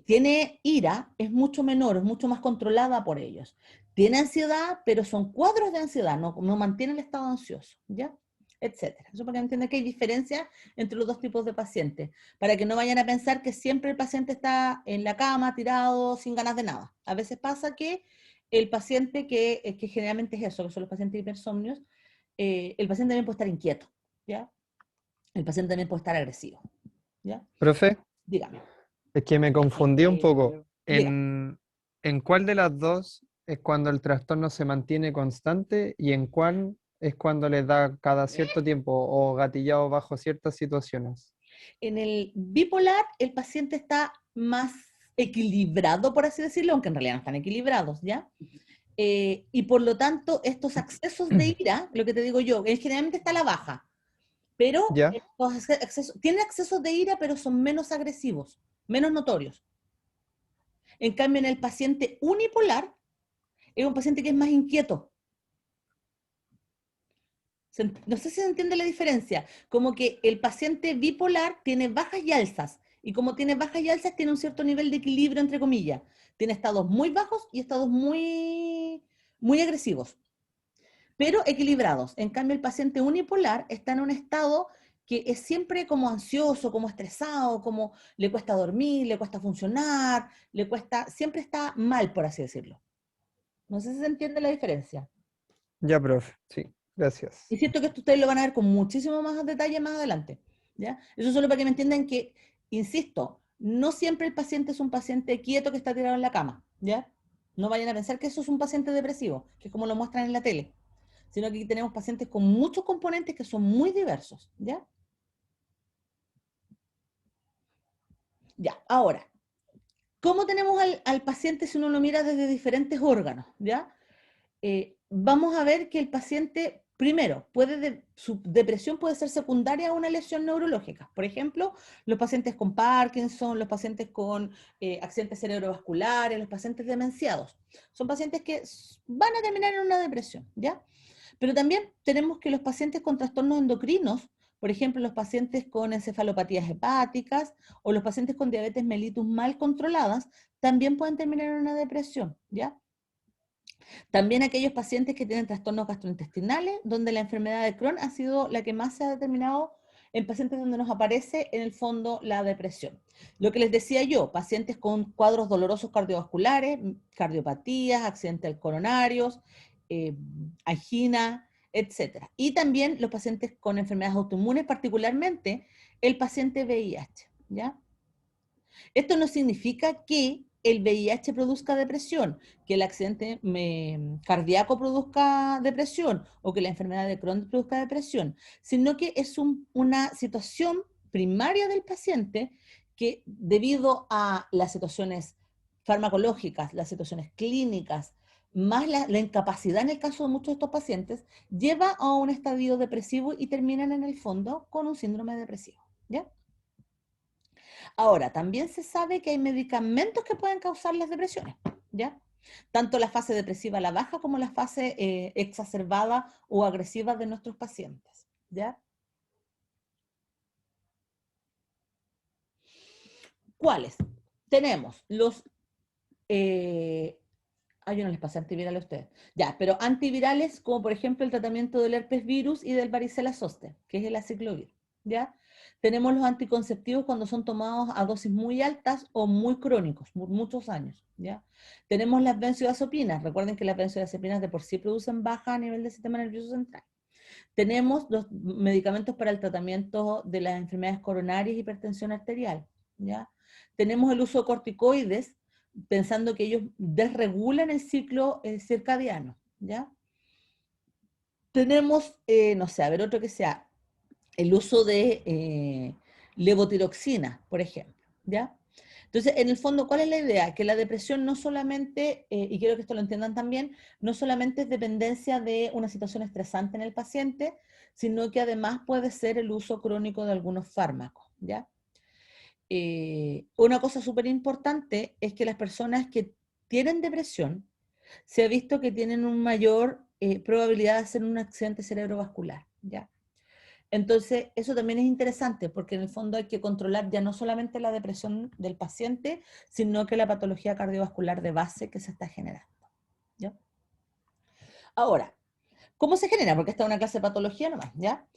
tiene ira, es mucho menor, es mucho más controlada por ellos. Tiene ansiedad, pero son cuadros de ansiedad, no mantiene el estado ansioso, ¿ya? Etcétera. Eso para que entiendan que hay diferencia entre los dos tipos de pacientes, para que no vayan a pensar que siempre el paciente está en la cama, tirado, sin ganas de nada. A veces pasa que el paciente que generalmente es eso, que son los pacientes hipersomnios, el paciente también puede estar inquieto, ¿ya? El paciente también puede estar agresivo, ¿ya? Profe, Dígame, es que me confundí un poco. dígame. ¿En cuál de las dos es cuando el trastorno se mantiene constante y en cuál es cuando les da cada cierto tiempo o gatillado bajo ciertas situaciones? En el bipolar, el paciente está más equilibrado, por así decirlo, aunque en realidad no están equilibrados, ¿ya? Y por lo tanto, estos accesos de ira, lo que te digo yo, es generalmente está a la baja, pero ¿Ya? tienen accesos de ira, pero son menos agresivos, menos notorios. En cambio, en el paciente unipolar, es un paciente que es más inquieto. No sé si se entiende la diferencia. Como que el paciente bipolar tiene bajas y alzas. Y como tiene bajas y alzas, tiene un cierto nivel de equilibrio, entre comillas. Tiene estados muy bajos y estados muy agresivos, pero equilibrados. En cambio, el paciente unipolar está en un estado que es siempre como ansioso, como estresado, como le cuesta dormir, le cuesta funcionar, siempre está mal, por así decirlo. No sé si se entiende la diferencia. Ya, profe. Sí, gracias. Y siento que esto ustedes lo van a ver con muchísimo más detalle más adelante, ¿ya? Eso solo para que me entiendan que, insisto, no siempre el paciente es un paciente quieto que está tirado en la cama, ¿ya? No vayan a pensar que eso es un paciente depresivo, que es como lo muestran en la tele, sino que aquí tenemos pacientes con muchos componentes que son muy diversos, ¿ya? Ya, ahora, ¿cómo tenemos al paciente si uno lo mira desde diferentes órganos, ¿ya? Vamos a ver que el paciente, primero, su depresión puede ser secundaria a una lesión neurológica. Por ejemplo, los pacientes con Parkinson, los pacientes con accidentes cerebrovasculares, los pacientes demenciados. Son pacientes que van a terminar en una depresión, ¿ya? Pero también tenemos que los pacientes con trastornos endocrinos, por ejemplo, los pacientes con encefalopatías hepáticas o los pacientes con diabetes mellitus mal controladas, también pueden terminar en una depresión, ¿ya? También aquellos pacientes que tienen trastornos gastrointestinales, donde la enfermedad de Crohn ha sido la que más se ha determinado en pacientes donde nos aparece en el fondo la depresión. Lo que les decía yo, pacientes con cuadros dolorosos cardiovasculares, cardiopatías, accidentes coronarios, angina, etcétera. Y también los pacientes con enfermedades autoinmunes, particularmente el paciente VIH, ¿ya? Esto no significa que el VIH produzca depresión, que el accidente cardíaco produzca depresión o que la enfermedad de Crohn produzca depresión, sino que es una situación primaria del paciente que debido a las situaciones farmacológicas, las situaciones clínicas, más la incapacidad en el caso de muchos de estos pacientes, lleva a un estadio depresivo y terminan en el fondo con un síndrome depresivo, ¿ya? Ahora, también se sabe que hay medicamentos que pueden causar las depresiones, ¿ya? Tanto la fase depresiva a la baja como la fase exacerbada o agresiva de nuestros pacientes, ¿ya? ¿Cuáles? Tenemos los... yo no les pasé antivirales a ustedes. Ya, pero antivirales como por ejemplo el tratamiento del herpes virus y del varicela zoster, que es el aciclovir, ¿ya? Tenemos los anticonceptivos cuando son tomados a dosis muy altas o muy crónicos, muchos años, ¿ya? Tenemos las benzodiazepinas. Recuerden que las benzodiazepinas de por sí producen baja a nivel del sistema nervioso central. Tenemos los medicamentos para el tratamiento de las enfermedades coronarias y hipertensión arterial, ¿ya? Tenemos el uso de corticoides, pensando que ellos desregulan el ciclo circadiano, ¿ya? Tenemos, no sé, a ver, otro que sea el uso de levotiroxina, por ejemplo, ¿ya? Entonces, en el fondo, ¿cuál es la idea? Que la depresión no solamente, y quiero que esto lo entiendan también, no solamente es dependencia de una situación estresante en el paciente, sino que además puede ser el uso crónico de algunos fármacos, ¿ya? Una cosa súper importante es que las personas que tienen depresión, se ha visto que tienen una mayor probabilidad de hacer un accidente cerebrovascular, ¿ya? Entonces, eso también es interesante porque en el fondo hay que controlar ya no solamente la depresión del paciente, sino que la patología cardiovascular de base que se está generando, ¿ya? Ahora, ¿cómo se genera? Porque esta es una clase de patología nomás, ¿ya?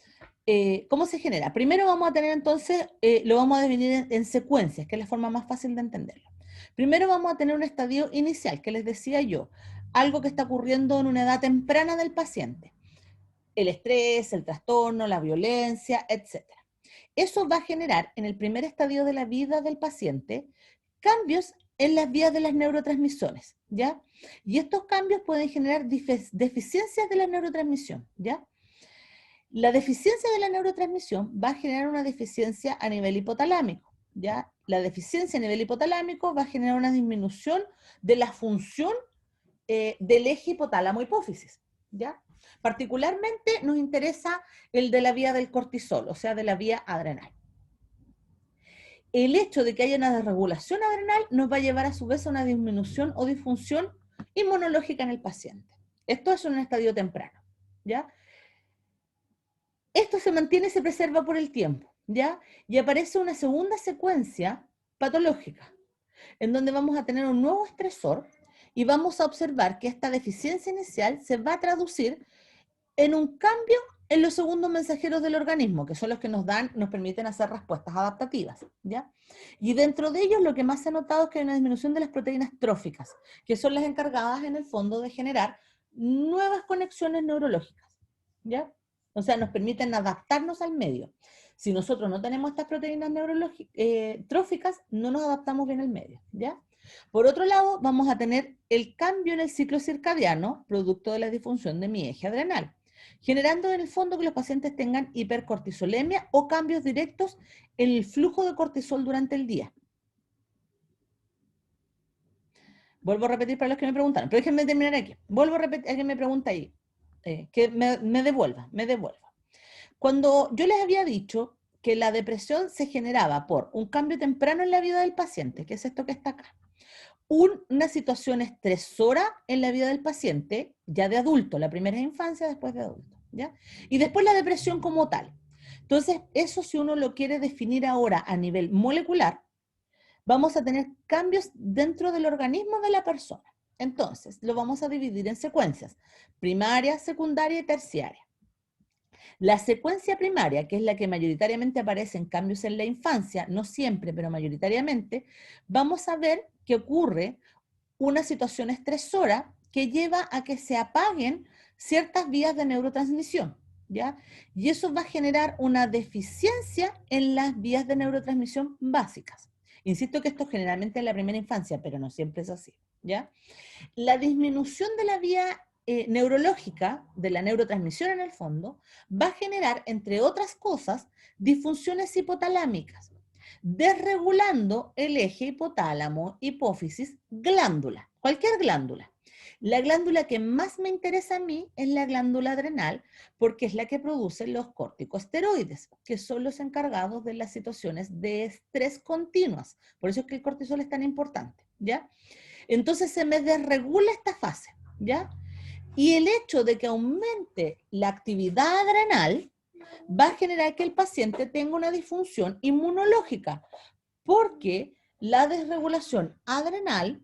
¿Cómo se genera? Primero vamos a tener entonces, lo vamos a definir en secuencias, que es la forma más fácil de entenderlo. Primero vamos a tener un estadio inicial, que les decía yo, algo que está ocurriendo en una edad temprana del paciente. El estrés, el trastorno, la violencia, etc. Eso va a generar en el primer estadio de la vida del paciente cambios en las vías de las neurotransmisiones, ¿ya? Y estos cambios pueden generar deficiencias de la neurotransmisión, ¿ya? La deficiencia de la neurotransmisión va a generar una deficiencia a nivel hipotalámico, ¿ya? La deficiencia a nivel hipotalámico va a generar una disminución de la función del eje hipotálamo-hipófisis, ¿ya? Particularmente nos interesa el de la vía del cortisol, o sea, de la vía adrenal. El hecho de que haya una desregulación adrenal nos va a llevar a su vez a una disminución o disfunción inmunológica en el paciente. Esto es en un estadio temprano, ¿ya? Esto se mantiene y se preserva por el tiempo, ¿ya? Y aparece una segunda secuencia patológica, en donde vamos a tener un nuevo estresor y vamos a observar que esta deficiencia inicial se va a traducir en un cambio en los segundos mensajeros del organismo, que son los que nos permiten hacer respuestas adaptativas, ¿ya? Y dentro de ellos lo que más se ha notado es que hay una disminución de las proteínas tróficas, que son las encargadas en el fondo de generar nuevas conexiones neurológicas, ¿ya? O sea, nos permiten adaptarnos al medio. Si nosotros no tenemos estas proteínas tróficas, no nos adaptamos bien al medio, ¿ya? Por otro lado, vamos a tener el cambio en el ciclo circadiano, producto de la disfunción de mi eje adrenal, generando en el fondo que los pacientes tengan hipercortisolemia o cambios directos en el flujo de cortisol durante el día. Vuelvo a repetir para los que me preguntaron, pero déjenme terminar aquí. Vuelvo a repetir, alguien me pregunta ahí, que me devuelva. Cuando yo les había dicho que la depresión se generaba por un cambio temprano en la vida del paciente, que es esto que está acá, una situación estresora en la vida del paciente, ya de adulto, la primera infancia, después de adulto, ¿ya? Y después la depresión como tal. Entonces, eso si uno lo quiere definir ahora a nivel molecular, vamos a tener cambios dentro del organismo de la persona. Entonces, lo vamos a dividir en secuencias, primaria, secundaria y terciaria. La secuencia primaria, que es la que mayoritariamente aparece en cambios en la infancia, no siempre, pero mayoritariamente, vamos a ver que ocurre una situación estresora que lleva a que se apaguen ciertas vías de neurotransmisión, ¿ya? Y eso va a generar una deficiencia en las vías de neurotransmisión básicas. Insisto que esto generalmente en la primera infancia, pero no siempre es así, ¿ya? La disminución de la vía neurológica, de la neurotransmisión en el fondo, va a generar, entre otras cosas, disfunciones hipotalámicas, desregulando el eje hipotálamo, hipófisis, glándula, cualquier glándula. La glándula que más me interesa a mí es la glándula adrenal, porque es la que produce los corticosteroides, que son los encargados de las situaciones de estrés continuas. Por eso es que el cortisol es tan importante, ¿ya? Entonces se me desregula esta fase, ¿ya? Y el hecho de que aumente la actividad adrenal va a generar que el paciente tenga una disfunción inmunológica, porque la desregulación adrenal,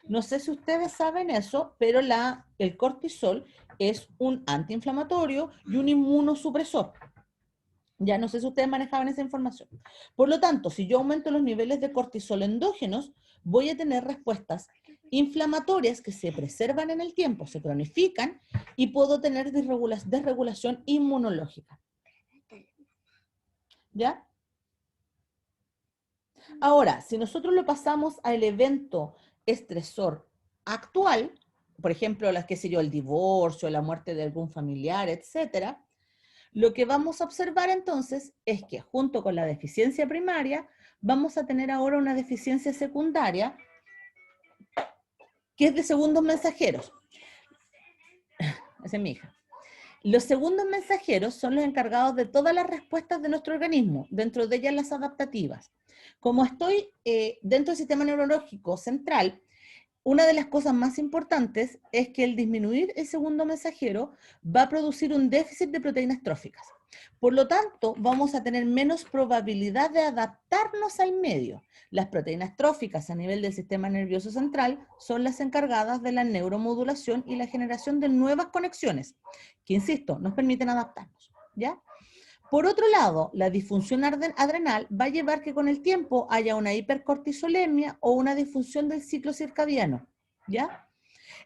no sé si ustedes saben eso, pero el cortisol es un antiinflamatorio y un inmunosupresor. Ya no sé si ustedes manejaban esa información. Por lo tanto, si yo aumento los niveles de cortisol endógenos, voy a tener respuestas inflamatorias que se preservan en el tiempo, se cronifican y puedo tener desregulación inmunológica. ¿Ya? Ahora, si nosotros lo pasamos al evento estresor actual, por ejemplo, el divorcio, la muerte de algún familiar, etcétera, lo que vamos a observar entonces es que junto con la deficiencia primaria, vamos a tener ahora una deficiencia secundaria que es de segundos mensajeros. Esa es mi hija. Los segundos mensajeros son los encargados de todas las respuestas de nuestro organismo, dentro de ellas las adaptativas. Como estoy dentro del sistema neurológico central, una de las cosas más importantes es que el disminuir el segundo mensajero va a producir un déficit de proteínas tróficas. Por lo tanto, vamos a tener menos probabilidad de adaptarnos al medio. Las proteínas tróficas a nivel del sistema nervioso central son las encargadas de la neuromodulación y la generación de nuevas conexiones, que, insisto, nos permiten adaptarnos, ¿ya? Por otro lado, la disfunción adrenal va a llevar que con el tiempo haya una hipercortisolemia o una disfunción del ciclo circadiano, ¿ya?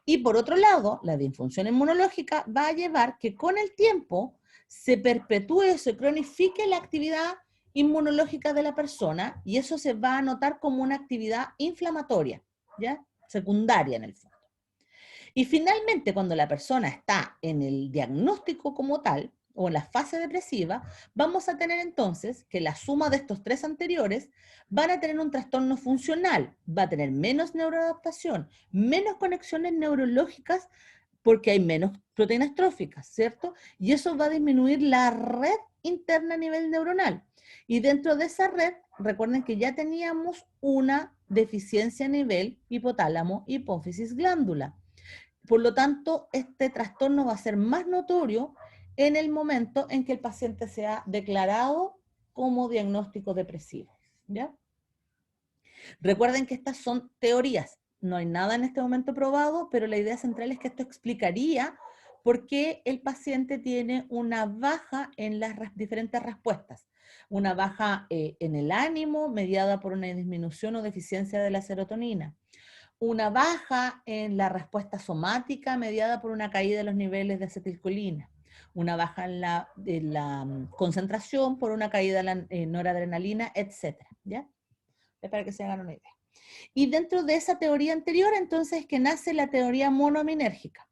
Y por otro lado, la disfunción inmunológica va a llevar que con el tiempo se perpetúe, se cronifique la actividad inmunológica de la persona y eso se va a notar como una actividad inflamatoria, ¿ya? Secundaria en el fondo. Y finalmente, cuando la persona está en el diagnóstico como tal, o en la fase depresiva, vamos a tener entonces que la suma de estos tres anteriores van a tener un trastorno funcional, va a tener menos neuroadaptación, menos conexiones neurológicas, porque hay menos proteínas tróficas, ¿cierto? Y eso va a disminuir la red interna a nivel neuronal. Y dentro de esa red, recuerden que ya teníamos una deficiencia a nivel hipotálamo, hipófisis, glándula. Por lo tanto, este trastorno va a ser más notorio en el momento en que el paciente sea declarado como diagnóstico depresivo, ¿ya? Recuerden que estas son teorías, no hay nada en este momento probado, pero la idea central es que esto explicaría por qué el paciente tiene una baja en las diferentes respuestas. Una baja en el ánimo mediada por una disminución o deficiencia de la serotonina. Una baja en la respuesta somática mediada por una caída de los niveles de acetilcolina. Una baja en la concentración por una caída de la noradrenalina, etc. ¿Ya? Es para que se hagan una idea. Y dentro de esa teoría anterior, entonces, que nace la teoría monoaminérgica,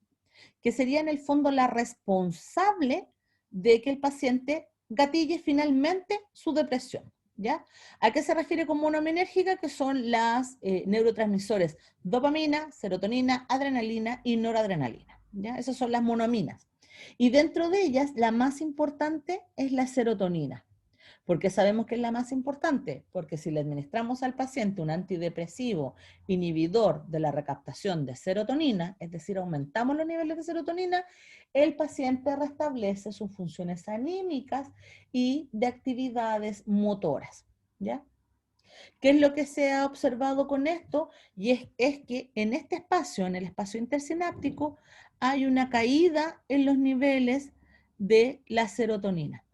que sería en el fondo la responsable de que el paciente gatille finalmente su depresión. ¿Ya? ¿A qué se refiere con monoaminérgica? Que son las neurotransmisores dopamina, serotonina, adrenalina y noradrenalina. ¿Ya? Esas son las monoaminas. Y dentro de ellas, la más importante es la serotonina. ¿Por qué sabemos que es la más importante? Porque si le administramos al paciente un antidepresivo inhibidor de la recaptación de serotonina, es decir, aumentamos los niveles de serotonina, el paciente restablece sus funciones anímicas y de actividades motoras, ¿ya? ¿Qué es lo que se ha observado con esto? Y es que en este espacio, en el espacio intersináptico, hay una caída en los niveles de la serotonina.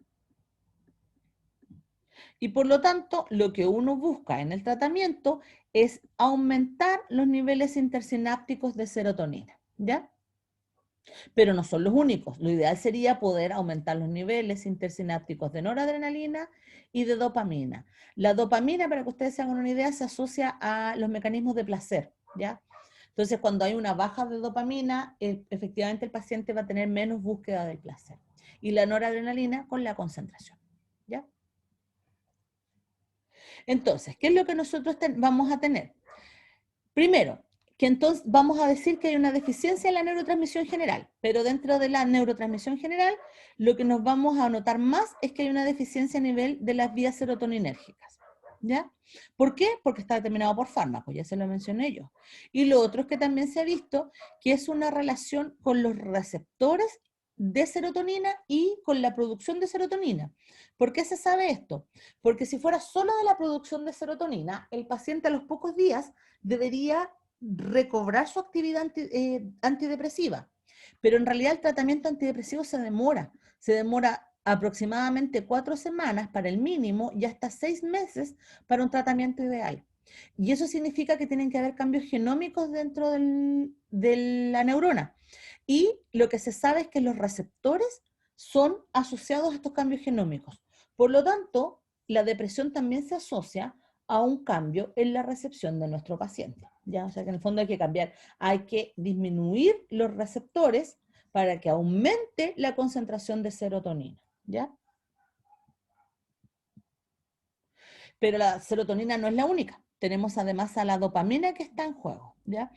Y por lo tanto, lo que uno busca en el tratamiento es aumentar los niveles intersinápticos de serotonina, ¿ya? Pero no son los únicos. Lo ideal sería poder aumentar los niveles intersinápticos de noradrenalina y de dopamina. La dopamina, para que ustedes se hagan una idea, se asocia a los mecanismos de placer, ¿ya? Entonces, cuando hay una baja de dopamina, efectivamente el paciente va a tener menos búsqueda del placer. Y la noradrenalina con la concentración, ¿ya? Entonces, ¿qué es lo que nosotros vamos a tener? Primero, que entonces vamos a decir que hay una deficiencia en la neurotransmisión general, pero dentro de la neurotransmisión general, lo que nos vamos a notar más es que hay una deficiencia a nivel de las vías serotoninérgicas, ¿ya? ¿Por qué? Porque está determinado por fármacos, ya se lo mencioné yo. Y lo otro es que también se ha visto que es una relación con los receptores de serotonina y con la producción de serotonina. ¿Por qué se sabe esto? Porque si fuera solo de la producción de serotonina, el paciente a los pocos días debería recobrar su actividad antidepresiva. Pero en realidad el tratamiento antidepresivo se demora aproximadamente 4 semanas para el mínimo y hasta 6 meses para un tratamiento ideal. Y eso significa que tienen que haber cambios genómicos dentro de la neurona. Y lo que se sabe es que los receptores son asociados a estos cambios genómicos. Por lo tanto, la depresión también se asocia a un cambio en la recepción de nuestro paciente, ¿ya? O sea que en el fondo hay que cambiar, hay que disminuir los receptores para que aumente la concentración de serotonina, ¿ya? Pero la serotonina no es la única. Tenemos además a la dopamina que está en juego, ¿ya?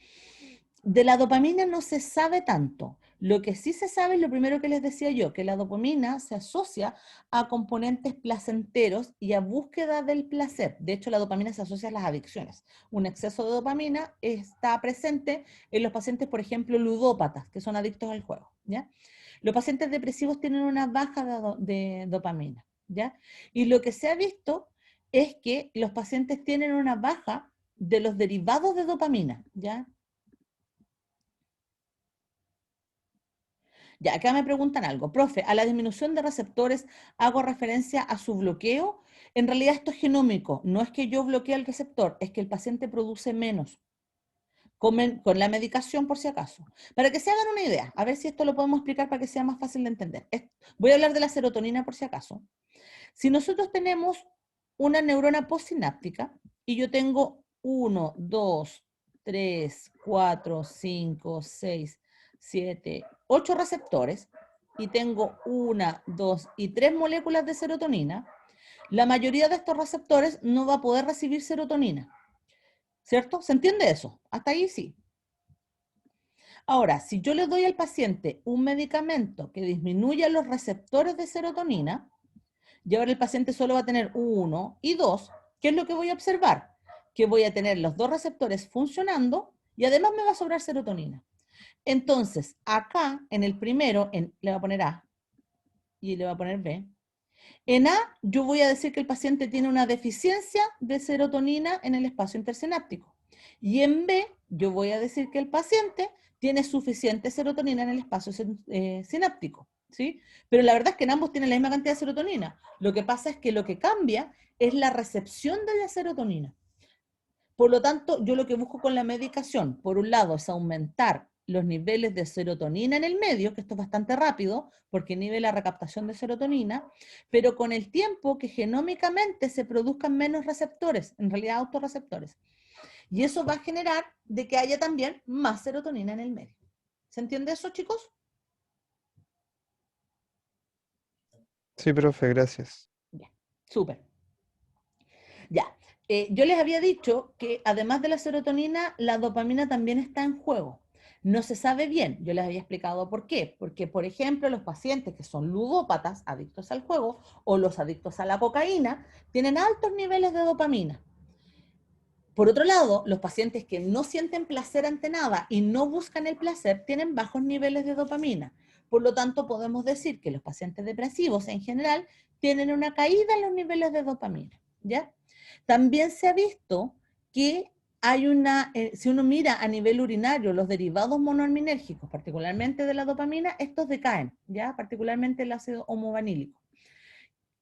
De la dopamina no se sabe tanto. Lo que sí se sabe es lo primero que les decía yo, que la dopamina se asocia a componentes placenteros y a búsqueda del placer. De hecho, la dopamina se asocia a las adicciones. Un exceso de dopamina está presente en los pacientes, por ejemplo, ludópatas, que son adictos al juego, ¿ya? Los pacientes depresivos tienen una baja de dopamina, ¿ya? Y lo que se ha visto es que los pacientes tienen una baja de los derivados de dopamina, ¿ya? Ya, acá me preguntan algo. Profe, a la disminución de receptores hago referencia a su bloqueo. En realidad esto es genómico. No es que yo bloquee el receptor, es que el paciente produce menos. Con la medicación, por si acaso. Para que se hagan una idea, a ver si esto lo podemos explicar para que sea más fácil de entender. Voy a hablar de la serotonina por si acaso. Si nosotros tenemos una neurona postsináptica y yo tengo 1, 2, 3, 4, 5, 6, 7, 8 receptores y tengo 1, 2 y 3 moléculas de serotonina, la mayoría de estos receptores no va a poder recibir serotonina. ¿Cierto? ¿Se entiende eso? Hasta ahí sí. Ahora, si yo le doy al paciente un medicamento que disminuya los receptores de serotonina, y ahora el paciente solo va a tener 1 y 2, ¿qué es lo que voy a observar? Que voy a tener los 2 receptores funcionando y además me va a sobrar serotonina. Entonces, acá en el primero, le voy a poner A y le voy a poner B. En A, yo voy a decir que el paciente tiene una deficiencia de serotonina en el espacio intersináptico. Y en B, yo voy a decir que el paciente tiene suficiente serotonina en el espacio sináptico, ¿sí? Pero la verdad es que en ambos tienen la misma cantidad de serotonina. Lo que pasa es que lo que cambia es la recepción de la serotonina. Por lo tanto, yo lo que busco con la medicación, por un lado, es aumentar los niveles de serotonina en el medio, que esto es bastante rápido, porque inhibe la recaptación de serotonina, pero con el tiempo que genómicamente se produzcan menos receptores, en realidad autorreceptores. Y eso va a generar de que haya también más serotonina en el medio. ¿Se entiende eso, chicos? Sí, profe, gracias. Ya, súper. Ya. Yo les había dicho que además de la serotonina, la dopamina también está en juego. No se sabe bien, yo les había explicado por qué. Porque, por ejemplo, los pacientes que son ludópatas, adictos al juego, o los adictos a la cocaína, tienen altos niveles de dopamina. Por otro lado, los pacientes que no sienten placer ante nada y no buscan el placer tienen bajos niveles de dopamina. Por lo tanto, podemos decir que los pacientes depresivos en general tienen una caída en los niveles de dopamina, ¿ya? También se ha visto que hay si uno mira a nivel urinario los derivados monoaminérgicos, particularmente de la dopamina, estos decaen, ¿ya? Particularmente el ácido homovanílico.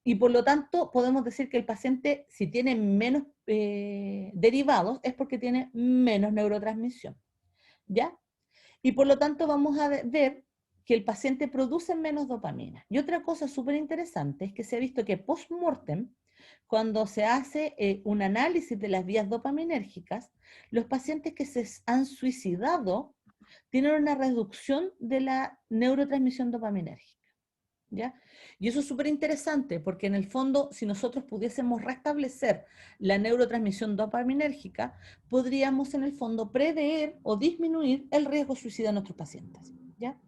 Y por lo tanto, podemos decir que el paciente, si tiene menos derivados, es porque tiene menos neurotransmisión, ¿ya? Y por lo tanto, vamos a ver que el paciente produce menos dopamina. Y otra cosa súper interesante es que se ha visto que post-mortem, cuando se hace un análisis de las vías dopaminérgicas, los pacientes que se han suicidado tienen una reducción de la neurotransmisión dopaminérgica, ¿ya? Y eso es súper interesante porque en el fondo, si nosotros pudiésemos restablecer la neurotransmisión dopaminérgica, podríamos en el fondo prever o disminuir el riesgo suicida en nuestros pacientes, ¿ya?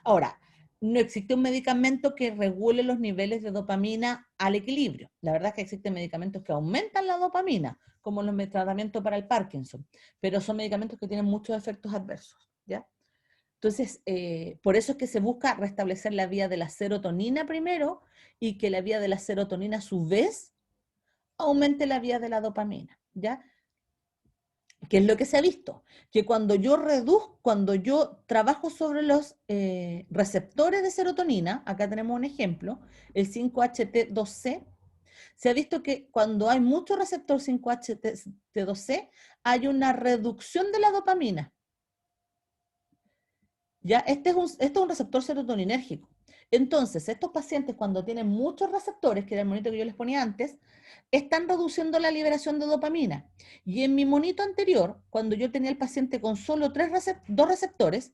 Ahora, no existe un medicamento que regule los niveles de dopamina al equilibrio. La verdad es que existen medicamentos que aumentan la dopamina, como los tratamientos para el Parkinson, pero son medicamentos que tienen muchos efectos adversos, ¿ya? Entonces, por eso es que se busca restablecer la vía de la serotonina primero y que la vía de la serotonina a su vez aumente la vía de la dopamina, ¿ya? ¿Qué es lo que se ha visto? Que cuando yo trabajo sobre los receptores de serotonina, acá tenemos un ejemplo, el 5-HT2C, se ha visto que cuando hay mucho receptor 5-HT2C, hay una reducción de la dopamina. ¿Ya? Este es un receptor serotoninérgico. Entonces, estos pacientes cuando tienen muchos receptores, que era el monito que yo les ponía antes, están reduciendo la liberación de dopamina. Y en mi monito anterior, cuando yo tenía el paciente con solo dos receptores,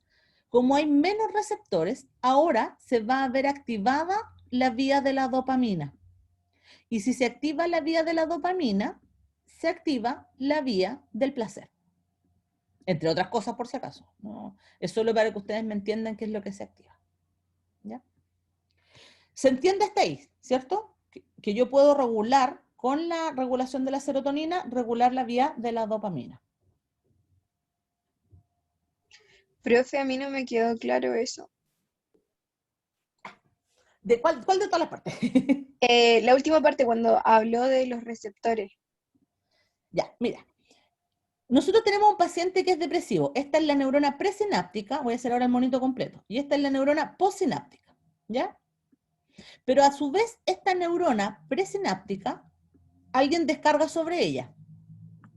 como hay menos receptores, ahora se va a ver activada la vía de la dopamina. Y si se activa la vía de la dopamina, se activa la vía del placer. Entre otras cosas, por si acaso. No, es solo para que ustedes me entiendan qué es lo que se activa. ¿Ya? ¿Se entiende hasta ahí, cierto? Que yo puedo regular, con la regulación de la serotonina, regular la vía de la dopamina. Profe, a mí no me quedó claro eso. ¿De cuál de todas las partes? La última parte, cuando habló de los receptores. Ya, mira. Nosotros tenemos un paciente que es depresivo. Esta es la neurona presináptica, voy a hacer ahora el monito completo, y esta es la neurona postsináptica, ¿ya? Pero a su vez, esta neurona presináptica, alguien descarga sobre ella,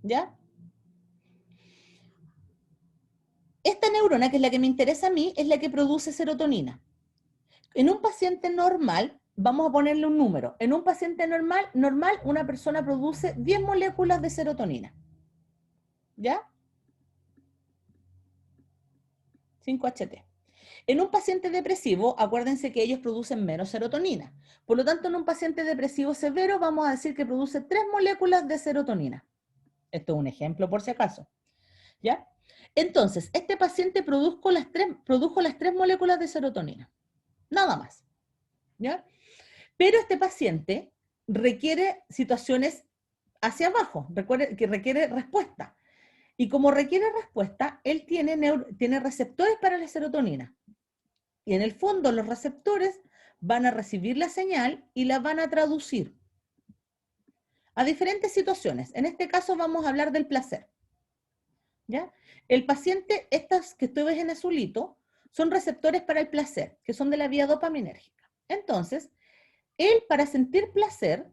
¿ya? Esta neurona, que es la que me interesa a mí, es la que produce serotonina. En un paciente normal, vamos a ponerle un número, en un paciente normal una persona produce 10 moléculas de serotonina, ¿ya? 5-HT. En un paciente depresivo, acuérdense que ellos producen menos serotonina. Por lo tanto, en un paciente depresivo severo, vamos a decir que produce 3 moléculas de serotonina. Esto es un ejemplo por si acaso, ¿ya? Entonces, este paciente produjo las 3 moléculas de serotonina. Nada más, ¿ya? Pero este paciente requiere situaciones hacia abajo, que requiere respuesta. Y como requiere respuesta, él tiene receptores para la serotonina. Y en el fondo los receptores van a recibir la señal y la van a traducir a diferentes situaciones. En este caso vamos a hablar del placer, ¿ya? El paciente, estas que tú ves en azulito, son receptores para el placer, que son de la vía dopaminérgica. Entonces, él para sentir placer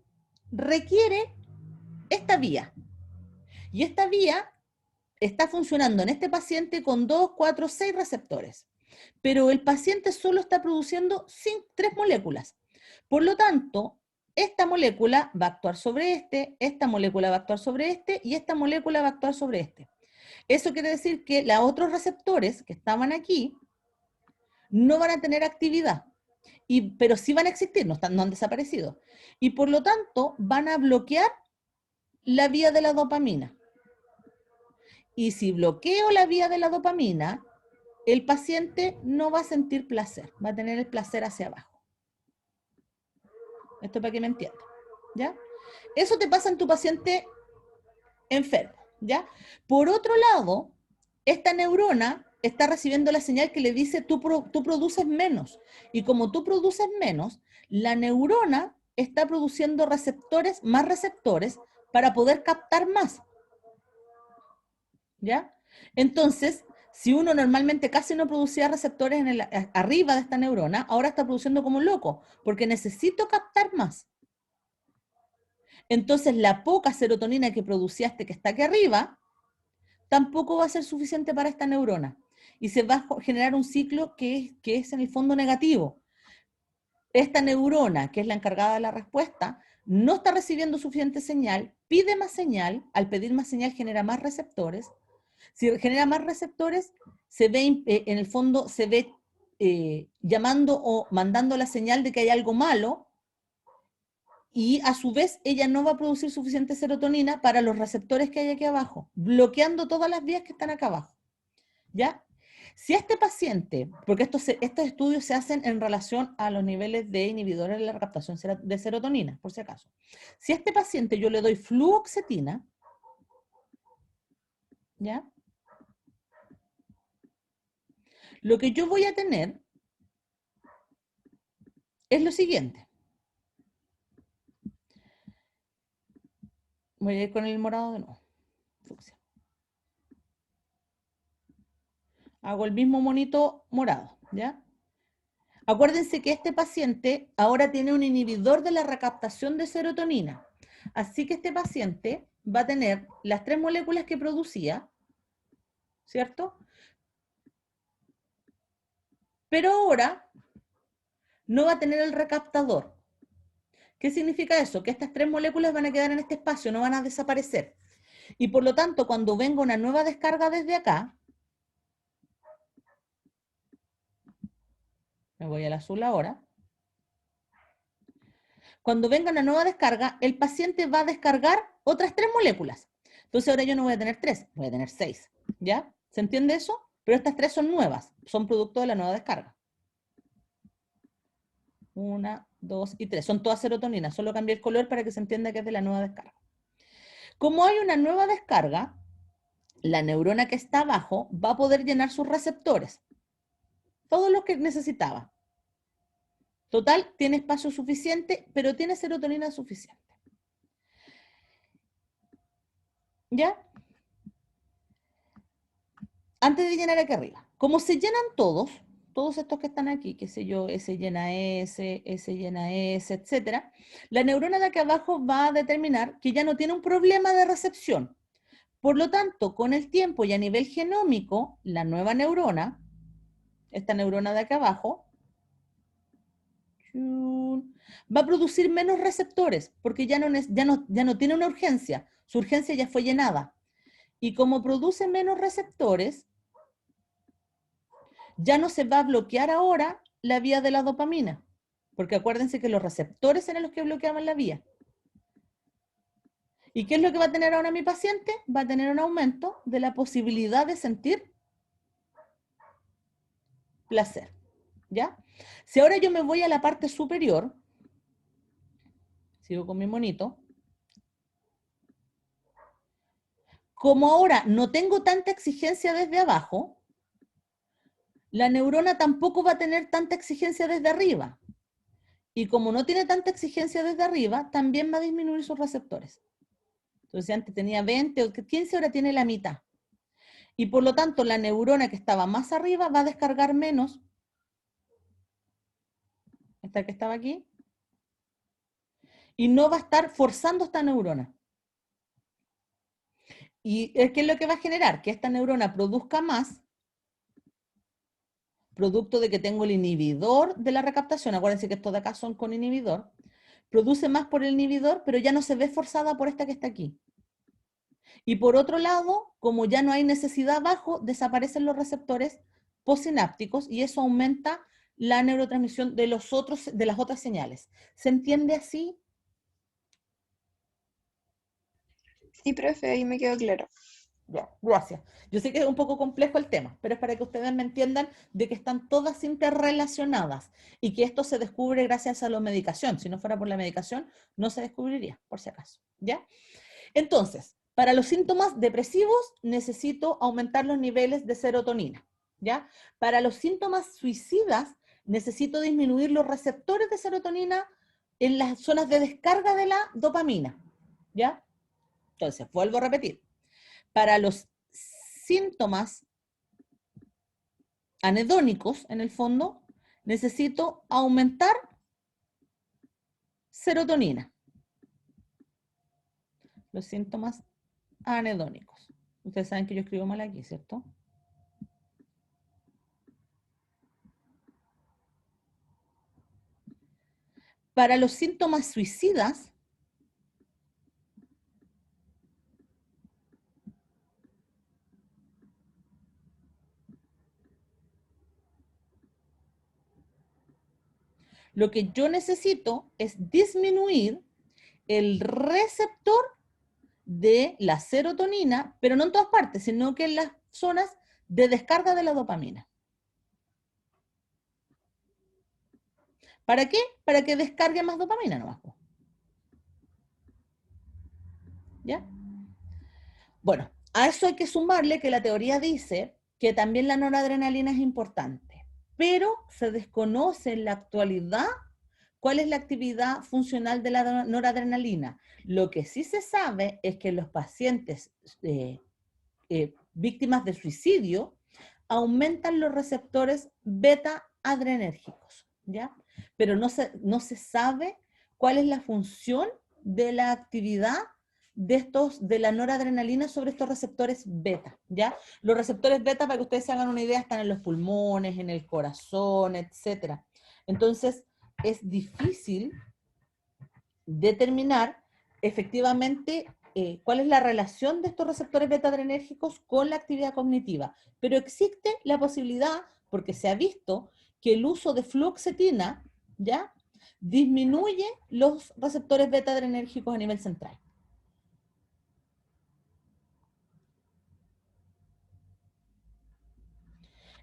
requiere esta vía. Y esta vía está funcionando en este paciente con 2, 4, 6 receptores. Pero el paciente solo está produciendo 3 moléculas. Por lo tanto, esta molécula va a actuar sobre esta molécula va a actuar sobre y esta molécula va a actuar sobre este. Eso quiere decir que los otros receptores que estaban aquí no van a tener actividad, pero sí van a existir, no han desaparecido. Y por lo tanto, van a bloquear la vía de la dopamina. Y si bloqueo la vía de la dopamina, el paciente no va a sentir placer, va a tener el placer hacia abajo. Esto para que me entiendan, ¿ya? Eso te pasa en tu paciente enfermo, ¿ya? Por otro lado, esta neurona está recibiendo la señal que le dice tú produces menos. Y como tú produces menos, la neurona está produciendo más receptores para poder captar más, ¿ya? Entonces, si uno normalmente casi no producía receptores arriba de esta neurona, ahora está produciendo como loco, porque necesito captar más. Entonces, la poca serotonina que producía que está aquí arriba, tampoco va a ser suficiente para esta neurona. y se va a generar un ciclo que es en el fondo negativo. Esta neurona, que es la encargada de la respuesta, no está recibiendo suficiente señal, pide más señal, al pedir más señal genera más receptores. Si genera más receptores, se ve, en el fondo se ve llamando o mandando la señal de que hay algo malo, y a su vez ella no va a producir suficiente serotonina para los receptores que hay aquí abajo, bloqueando todas las vías que están acá abajo. ¿Ya? Si este paciente, porque estos estudios se hacen en relación a los niveles de inhibidores de la recaptación de serotonina, por si acaso. Si a este paciente yo le doy fluoxetina, ¿ya? Lo que yo voy a tener es lo siguiente. Voy a ir con el morado de nuevo. Fucsia. Hago el mismo monito morado, ¿ya? Acuérdense que este paciente ahora tiene un inhibidor de la recaptación de serotonina. Así que este paciente va a tener las 3 moléculas que producía, ¿cierto? Pero ahora no va a tener el recaptador. ¿Qué significa eso? Que estas 3 moléculas van a quedar en este espacio, no van a desaparecer. Y por lo tanto, cuando venga una nueva descarga desde acá, me voy al azul ahora, cuando venga una nueva descarga, el paciente va a descargar otras 3 moléculas. Entonces ahora yo no voy a tener 3, voy a tener 6. ¿Ya? ¿Se entiende eso? Pero estas 3 son nuevas, son producto de la nueva descarga. 1, 2 y 3. Son todas serotoninas, solo cambié el color para que se entienda que es de la nueva descarga. Como hay una nueva descarga, la neurona que está abajo va a poder llenar sus receptores. Todo lo que necesitaba. Total, tiene espacio suficiente, pero tiene serotonina suficiente. ¿Ya? Antes de llenar aquí arriba, como se llenan todos estos que están aquí, qué sé yo, S llena S llena S, etcétera, la neurona de aquí abajo va a determinar que ya no tiene un problema de recepción. Por lo tanto, con el tiempo y a nivel genómico, la nueva neurona, esta neurona de aquí abajo, va a producir menos receptores, porque ya no tiene una urgencia, su urgencia ya fue llenada. Y como produce menos receptores, ya no se va a bloquear ahora la vía de la dopamina, porque acuérdense que los receptores eran los que bloqueaban la vía. ¿Y qué es lo que va a tener ahora mi paciente? Va a tener un aumento de la posibilidad de sentir placer, ¿ya? Si ahora yo me voy a la parte superior, sigo con mi monito, como ahora no tengo tanta exigencia desde abajo, la neurona tampoco va a tener tanta exigencia desde arriba. Y como no tiene tanta exigencia desde arriba, también va a disminuir sus receptores. Entonces antes tenía 20 o 15, ahora tiene la mitad. Y por lo tanto, la neurona que estaba más arriba va a descargar menos. Esta que estaba aquí. Y no va a estar forzando esta neurona. ¿Y qué es lo que va a generar? Que esta neurona produzca más, producto de que tengo el inhibidor de la recaptación. Acuérdense que estos de acá son con inhibidor. Produce más por el inhibidor, pero ya no se ve forzada por esta que está aquí. Y por otro lado, como ya no hay necesidad abajo, desaparecen los receptores postsinápticos y eso aumenta la neurotransmisión de las otras señales. ¿Se entiende así? Sí, profe, ahí me quedó claro. Ya, gracias. Yo sé que es un poco complejo el tema, pero es para que ustedes me entiendan de que están todas interrelacionadas y que esto se descubre gracias a la medicación. Si no fuera por la medicación, no se descubriría, por si acaso. ¿Ya? Entonces, para los síntomas depresivos necesito aumentar los niveles de serotonina, ¿ya? Para los síntomas suicidas necesito disminuir los receptores de serotonina en las zonas de descarga de la dopamina, ¿ya? Entonces, vuelvo a repetir. Para los síntomas anhedónicos, en el fondo, necesito aumentar serotonina. Los síntomas anhedónicos. Ustedes saben que yo escribo mal aquí, ¿cierto? Para los síntomas suicidas, lo que yo necesito es disminuir el receptor de la serotonina, pero no en todas partes, sino que en las zonas de descarga de la dopamina. ¿Para qué? Para que descargue más dopamina nomás. ¿Ya? Bueno, a eso hay que sumarle que la teoría dice que también la noradrenalina es importante, pero se desconoce en la actualidad cuál es la actividad funcional de la noradrenalina. Lo que sí se sabe es que los pacientes víctimas de suicidio aumentan los receptores beta adrenérgicos, ¿ya? Pero no se sabe cuál es la función de la actividad de la noradrenalina sobre estos receptores beta, ¿ya? Los receptores beta, para que ustedes se hagan una idea, están en los pulmones, en el corazón, etc. Entonces, es difícil determinar efectivamente cuál es la relación de estos receptores beta-adrenérgicos con la actividad cognitiva. Pero existe la posibilidad, porque se ha visto, que el uso de fluoxetina, ¿ya?, disminuye los receptores beta-adrenérgicos a nivel central.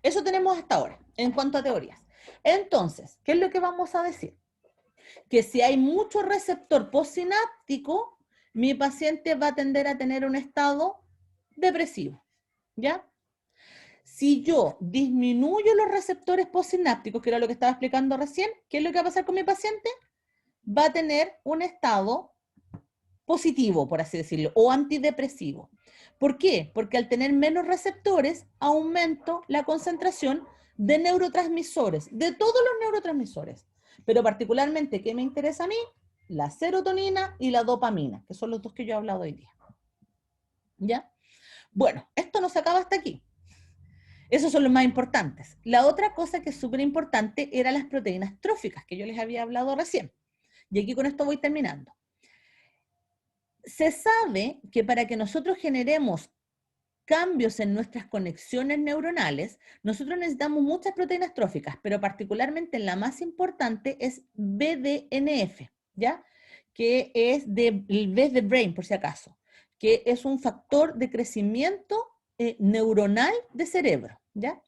Eso tenemos hasta ahora, en cuanto a teorías. Entonces, ¿qué es lo que vamos a decir? Que si hay mucho receptor postsináptico, mi paciente va a tender a tener un estado depresivo, ¿ya? Si yo disminuyo los receptores postsinápticos, que era lo que estaba explicando recién, ¿qué es lo que va a pasar con mi paciente? Va a tener un estado positivo, por así decirlo, o antidepresivo. ¿Por qué? Porque al tener menos receptores, aumento la concentración de neurotransmisores, de todos los neurotransmisores. Pero particularmente, ¿qué me interesa a mí? La serotonina y la dopamina, que son los dos que yo he hablado hoy día. ¿Ya? Bueno, esto no se acaba hasta aquí. Esos son los más importantes. La otra cosa que es súper importante eran las proteínas tróficas, que yo les había hablado recién. Y aquí con esto voy terminando. Se sabe que para que nosotros generemos cambios en nuestras conexiones neuronales, nosotros necesitamos muchas proteínas tróficas, pero particularmente la más importante es BDNF, ¿ya? Que es el B de brain, por si acaso, que es un factor de crecimiento neuronal de cerebro, ¿ya?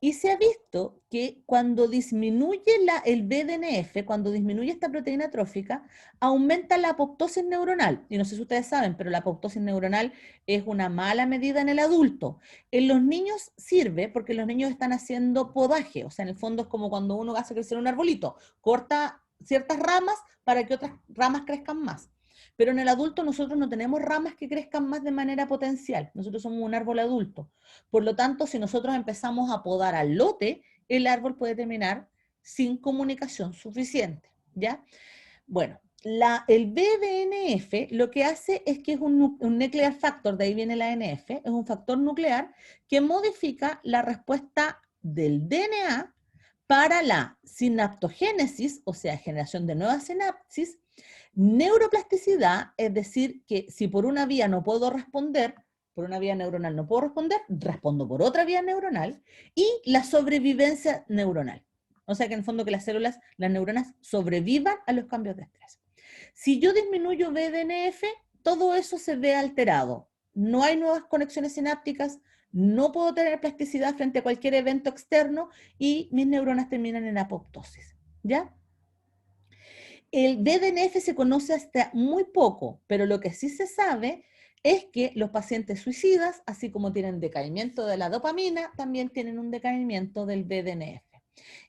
Y se ha visto que cuando disminuye el BDNF, cuando disminuye esta proteína trófica, aumenta la apoptosis neuronal. Y no sé si ustedes saben, pero la apoptosis neuronal es una mala medida en el adulto. En los niños sirve porque los niños están haciendo podaje. O sea, en el fondo es como cuando uno hace crecer un arbolito. Corta ciertas ramas para que otras ramas crezcan más. Pero en el adulto nosotros no tenemos ramas que crezcan más de manera potencial. Nosotros somos un árbol adulto. Por lo tanto, si nosotros empezamos a podar al lote, el árbol puede terminar sin comunicación suficiente, ¿ya? Bueno, el BDNF lo que hace es que es un nuclear factor, de ahí viene la NF, es un factor nuclear que modifica la respuesta del DNA para la sinaptogénesis, o sea, generación de nuevas sinapsis, neuroplasticidad, es decir, que si por una vía no puedo responder, por una vía neuronal no puedo responder, respondo por otra vía neuronal, y la sobrevivencia neuronal. O sea que en el fondo que las células, las neuronas sobrevivan a los cambios de estrés. Si yo disminuyo BDNF, todo eso se ve alterado. No hay nuevas conexiones sinápticas, no puedo tener plasticidad frente a cualquier evento externo y mis neuronas terminan en apoptosis, ¿ya? El BDNF se conoce hasta muy poco, pero lo que sí se sabe es que los pacientes suicidas, así como tienen decaimiento de la dopamina, también tienen un decaimiento del BDNF.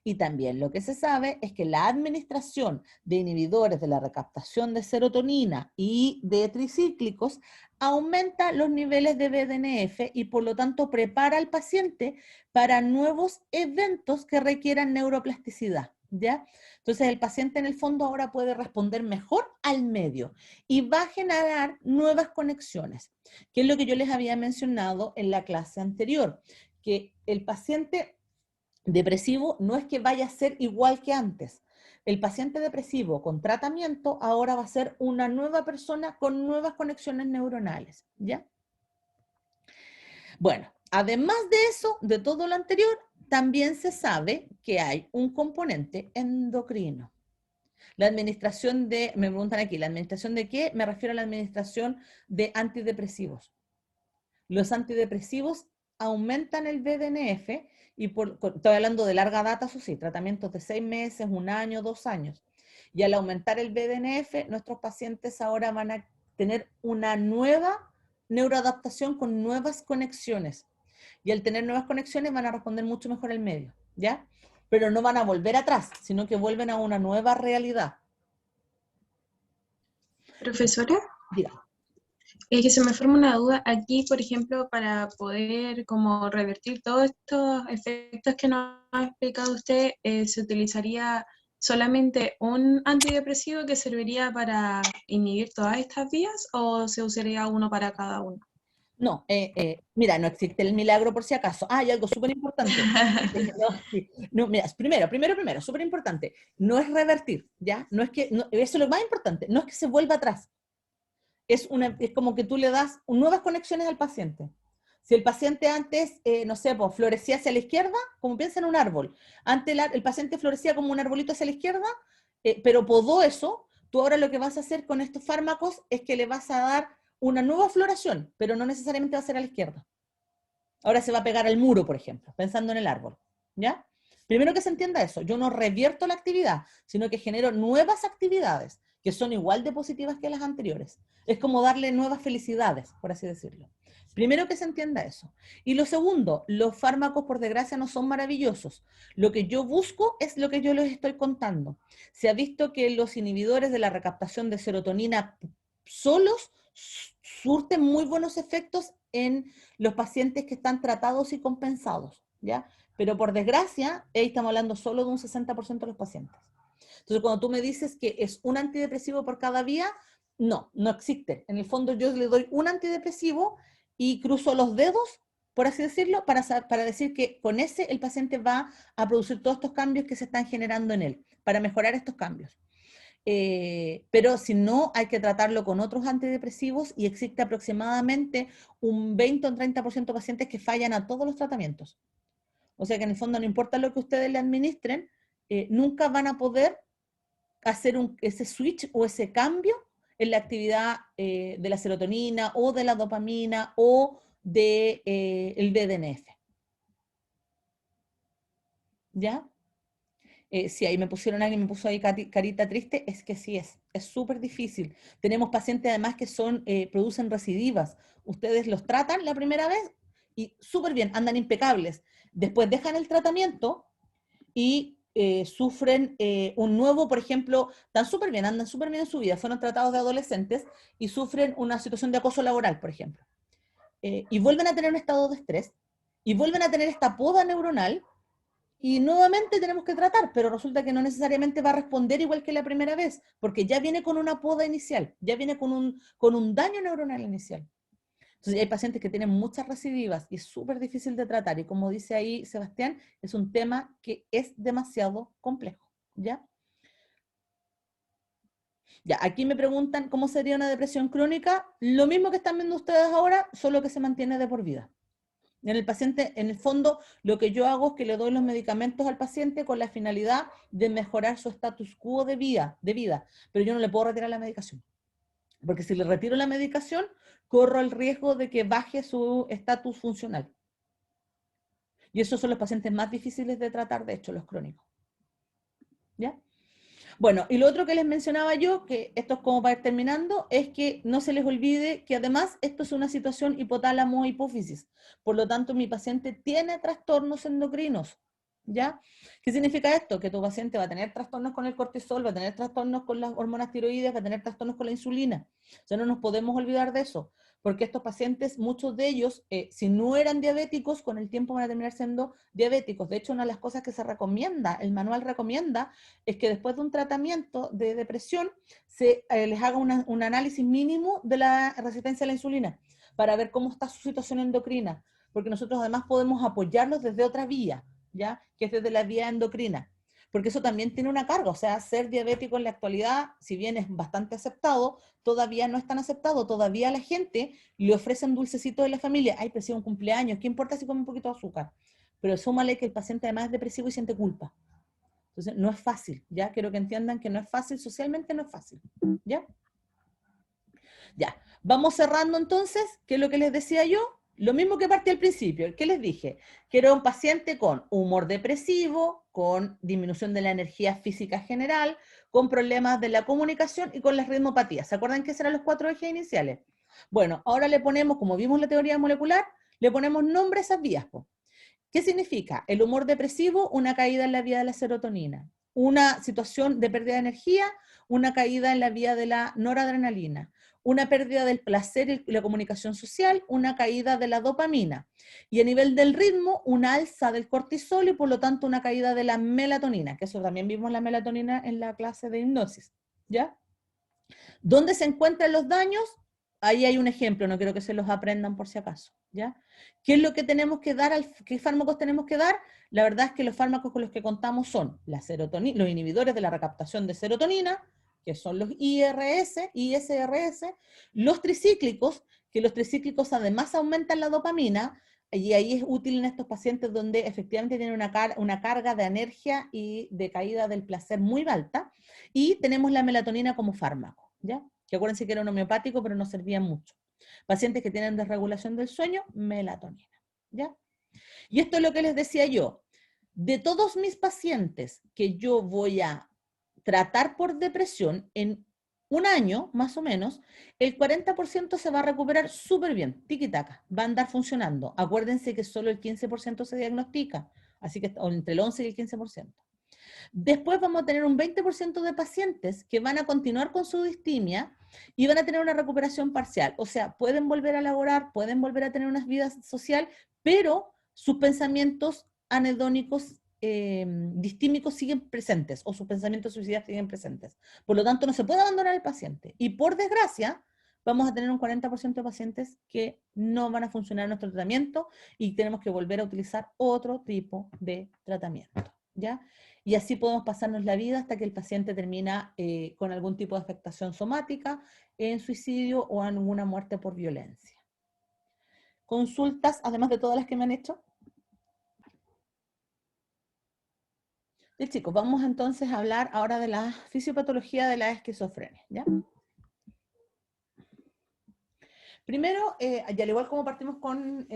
Y también lo que se sabe es que la administración de inhibidores de la recaptación de serotonina y de tricíclicos aumenta los niveles de BDNF y por lo tanto prepara al paciente para nuevos eventos que requieran neuroplasticidad, ¿ya? Entonces el paciente en el fondo ahora puede responder mejor al medio y va a generar nuevas conexiones, que es lo que yo les había mencionado en la clase anterior, que el paciente depresivo no es que vaya a ser igual que antes, el paciente depresivo con tratamiento ahora va a ser una nueva persona con nuevas conexiones neuronales, ¿ya? Bueno, además de eso, de todo lo anterior, también se sabe que hay un componente endocrino. La administración de, me preguntan aquí, ¿la administración de qué? Me refiero a la administración de antidepresivos. Los antidepresivos aumentan el BDNF y estoy hablando de larga data, eso sí, tratamientos de 6 meses, 1 año, 2 años. Y al aumentar el BDNF, nuestros pacientes ahora van a tener una nueva neuroadaptación con nuevas conexiones. Y al tener nuevas conexiones van a responder mucho mejor al medio, ¿ya? Pero no van a volver atrás, sino que vuelven a una nueva realidad. Profesora, Diga. que se me forma una duda aquí, por ejemplo, para poder como revertir todos estos efectos que nos ha explicado usted, ¿se utilizaría solamente un antidepresivo que serviría para inhibir todas estas vías o se usaría uno para cada uno? No, mira, no existe el milagro por si acaso. Ah, y algo súper importante. No, sí. No, mira, primero, súper importante. No es revertir, ¿ya? No es que, eso es lo más importante, no es que se vuelva atrás. Es como que tú le das nuevas conexiones al paciente. Si el paciente antes, no sé, pues, florecía hacia la izquierda, como piensa en un árbol. Antes el paciente florecía como un arbolito hacia la izquierda, pero podó eso. Tú ahora lo que vas a hacer con estos fármacos es que le vas a dar una nueva floración, pero no necesariamente va a ser a la izquierda. Ahora se va a pegar al muro, por ejemplo, pensando en el árbol, ¿ya? Primero que se entienda eso, yo no revierto la actividad, sino que genero nuevas actividades que son igual de positivas que las anteriores. Es como darle nuevas felicidades, por así decirlo. Primero que se entienda eso. Y lo segundo, los fármacos, por desgracia, no son maravillosos. Lo que yo busco es lo que yo les estoy contando. Se ha visto que los inhibidores de la recaptación de serotonina solos surten muy buenos efectos en los pacientes que están tratados y compensados, ¿ya? Pero por desgracia, ahí estamos hablando solo de un 60% de los pacientes. Entonces, cuando tú me dices que es un antidepresivo por cada vía, no existe. En el fondo yo le doy un antidepresivo y cruzo los dedos, por así decirlo, para decir que con ese el paciente va a producir todos estos cambios que se están generando en él, para mejorar estos cambios. Pero si no, hay que tratarlo con otros antidepresivos y existe aproximadamente un 20 o un 30% de pacientes que fallan a todos los tratamientos. O sea que en el fondo no importa lo que ustedes le administren, nunca van a poder hacer ese switch o ese cambio en la actividad de la serotonina o de la dopamina o del BDNF. ¿Ya? Sí, ahí me pusieron alguien, me puso ahí carita triste, es que sí es súper difícil. Tenemos pacientes además que producen recidivas. Ustedes los tratan la primera vez y súper bien, andan impecables. Después dejan el tratamiento y sufren un nuevo, por ejemplo, andan súper bien en su vida, fueron tratados de adolescentes y sufren una situación de acoso laboral, por ejemplo. Y vuelven a tener un estado de estrés y vuelven a tener esta poda neuronal y nuevamente tenemos que tratar, pero resulta que no necesariamente va a responder igual que la primera vez, porque ya viene con una poda inicial, ya viene con un daño neuronal inicial. Entonces hay pacientes que tienen muchas recidivas y es súper difícil de tratar, y como dice ahí Sebastián, es un tema que es demasiado complejo, ¿ya? Ya, aquí me preguntan cómo sería una depresión crónica, lo mismo que están viendo ustedes ahora, solo que se mantiene de por vida. En el paciente, en el fondo, lo que yo hago es que le doy los medicamentos al paciente con la finalidad de mejorar su status quo de vida, pero yo no le puedo retirar la medicación. Porque si le retiro la medicación, corro el riesgo de que baje su estatus funcional. Y esos son los pacientes más difíciles de tratar, de hecho, los crónicos. ¿Ya? Bueno, y lo otro que les mencionaba yo, que esto es como para ir terminando, es que no se les olvide que además esto es una situación hipotálamo-hipófisis. Por lo tanto, mi paciente tiene trastornos endocrinos. ¿Ya? ¿Qué significa esto? Que tu paciente va a tener trastornos con el cortisol, va a tener trastornos con las hormonas tiroides, va a tener trastornos con la insulina. O sea, no nos podemos olvidar de eso, porque estos pacientes, muchos de ellos, si no eran diabéticos, con el tiempo van a terminar siendo diabéticos. De hecho, una de las cosas que se recomienda, el manual recomienda, es que después de un tratamiento de depresión se les haga un análisis mínimo de la resistencia a la insulina para ver cómo está su situación endocrina, porque nosotros además podemos apoyarlos desde otra vía, ¿ya? Que es desde la vía endocrina. porque eso también tiene una carga, o sea, ser diabético en la actualidad, si bien es bastante aceptado, todavía no es tan aceptado, todavía a la gente le ofrecen dulcecitos de la familia, ay, pero si es un cumpleaños, ¿qué importa si come un poquito de azúcar? Pero súmale que el paciente además es depresivo y siente culpa. Entonces, no es fácil, ¿ya? Quiero que entiendan que no es fácil, socialmente no es fácil, ¿ya? Ya, vamos cerrando entonces, ¿qué es lo que les decía yo? Lo mismo que partí al principio, ¿qué les dije? Que era un paciente con humor depresivo, con disminución de la energía física general, con problemas de la comunicación y con las ritmopatías. ¿Se acuerdan que esos eran los 4 ejes iniciales? Bueno, ahora le ponemos, como vimos la teoría molecular, le ponemos nombre a esas vías, po. ¿Qué significa? El humor depresivo, una caída en la vía de la serotonina. Una situación de pérdida de energía, una caída en la vía de la noradrenalina. Una pérdida del placer y la comunicación social, una caída de la dopamina. Y a nivel del ritmo, una alza del cortisol y por lo tanto una caída de la melatonina, que eso también vimos la melatonina en la clase de hipnosis. ¿Ya? ¿Dónde se encuentran los daños? Ahí hay un ejemplo, no quiero que se los aprendan por si acaso, ¿ya? ¿Qué es lo que tenemos que dar? ¿Qué fármacos tenemos que dar? La verdad es que los fármacos con los que contamos son la serotonina, los inhibidores de la recaptación de serotonina, que son los ISRS, los tricíclicos, que los tricíclicos además aumentan la dopamina, y ahí es útil en estos pacientes donde efectivamente tienen una carga de anergia y de caída del placer muy alta, y tenemos la melatonina como fármaco, ¿ya? Que acuérdense que era un homeopático, pero no servía mucho. Pacientes que tienen desregulación del sueño, melatonina, ¿ya? Y esto es lo que les decía yo. De todos mis pacientes que yo voy a tratar por depresión, en un año, más o menos, el 40% se va a recuperar súper bien, tiquitaca, va a andar funcionando. Acuérdense que solo el 15% se diagnostica, así que entre el 11 y el 15%. Después vamos a tener un 20% de pacientes que van a continuar con su distimia y van a tener una recuperación parcial. O sea, pueden volver a laborar, pueden volver a tener una vida social, pero sus pensamientos anhedónicos distímicos siguen presentes o sus pensamientos suicidas siguen presentes. Por lo tanto, no se puede abandonar al paciente. Y por desgracia, vamos a tener un 40% de pacientes que no van a funcionar en nuestro tratamiento y tenemos que volver a utilizar otro tipo de tratamiento, ¿ya? Y así podemos pasarnos la vida hasta que el paciente termina con algún tipo de afectación somática, en suicidio o en alguna muerte por violencia. Consultas, además de todas las que me han hecho. Sí, chicos, vamos entonces a hablar ahora de la fisiopatología de la esquizofrenia, ¿ya? Primero, y al igual como partimos con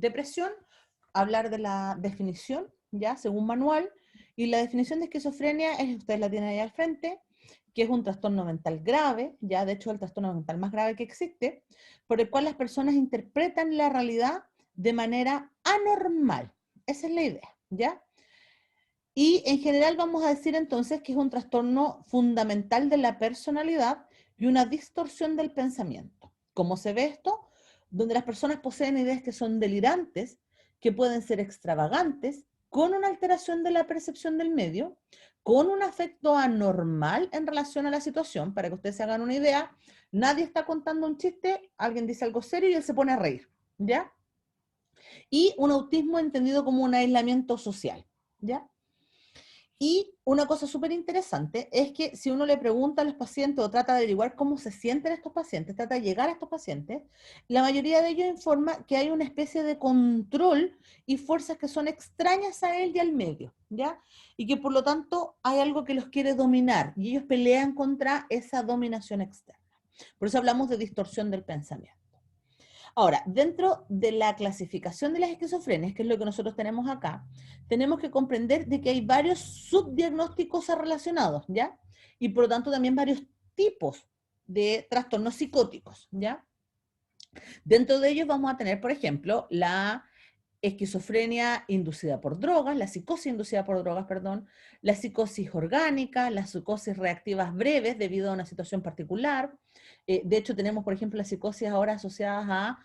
depresión, hablar de la definición, ¿ya? Según manual. Y la definición de esquizofrenia es, ustedes la tienen ahí al frente, que es un trastorno mental grave, ya de hecho el trastorno mental más grave que existe, por el cual las personas interpretan la realidad de manera anormal. Esa es la idea, ¿ya? Y en general vamos a decir entonces que es un trastorno fundamental de la personalidad y una distorsión del pensamiento. ¿Cómo se ve esto? Donde las personas poseen ideas que son delirantes, que pueden ser extravagantes, con una alteración de la percepción del medio, con un afecto anormal en relación a la situación. Para que ustedes se hagan una idea, nadie está contando un chiste, alguien dice algo serio y él se pone a reír, ¿ya? Y un autismo entendido como un aislamiento social, ¿ya? Y una cosa súper interesante es que si uno le pregunta a los pacientes o trata de averiguar cómo se sienten estos pacientes, trata de llegar a estos pacientes, la mayoría de ellos informa que hay una especie de control y fuerzas que son extrañas a él y al medio, ¿ya? Y que por lo tanto hay algo que los quiere dominar y ellos pelean contra esa dominación externa. Por eso hablamos de distorsión del pensamiento. Ahora, dentro de la clasificación de las esquizofrenias, que es lo que nosotros tenemos acá, tenemos que comprender de que hay varios subdiagnósticos relacionados, ¿ya? Y por lo tanto también varios tipos de trastornos psicóticos, ¿ya? Dentro de ellos vamos a tener, por ejemplo, la esquizofrenia inducida por drogas, la psicosis inducida por drogas, perdón, la psicosis orgánica, las psicosis reactivas breves debido a una situación particular. De hecho, tenemos, por ejemplo, las psicosis ahora asociadas a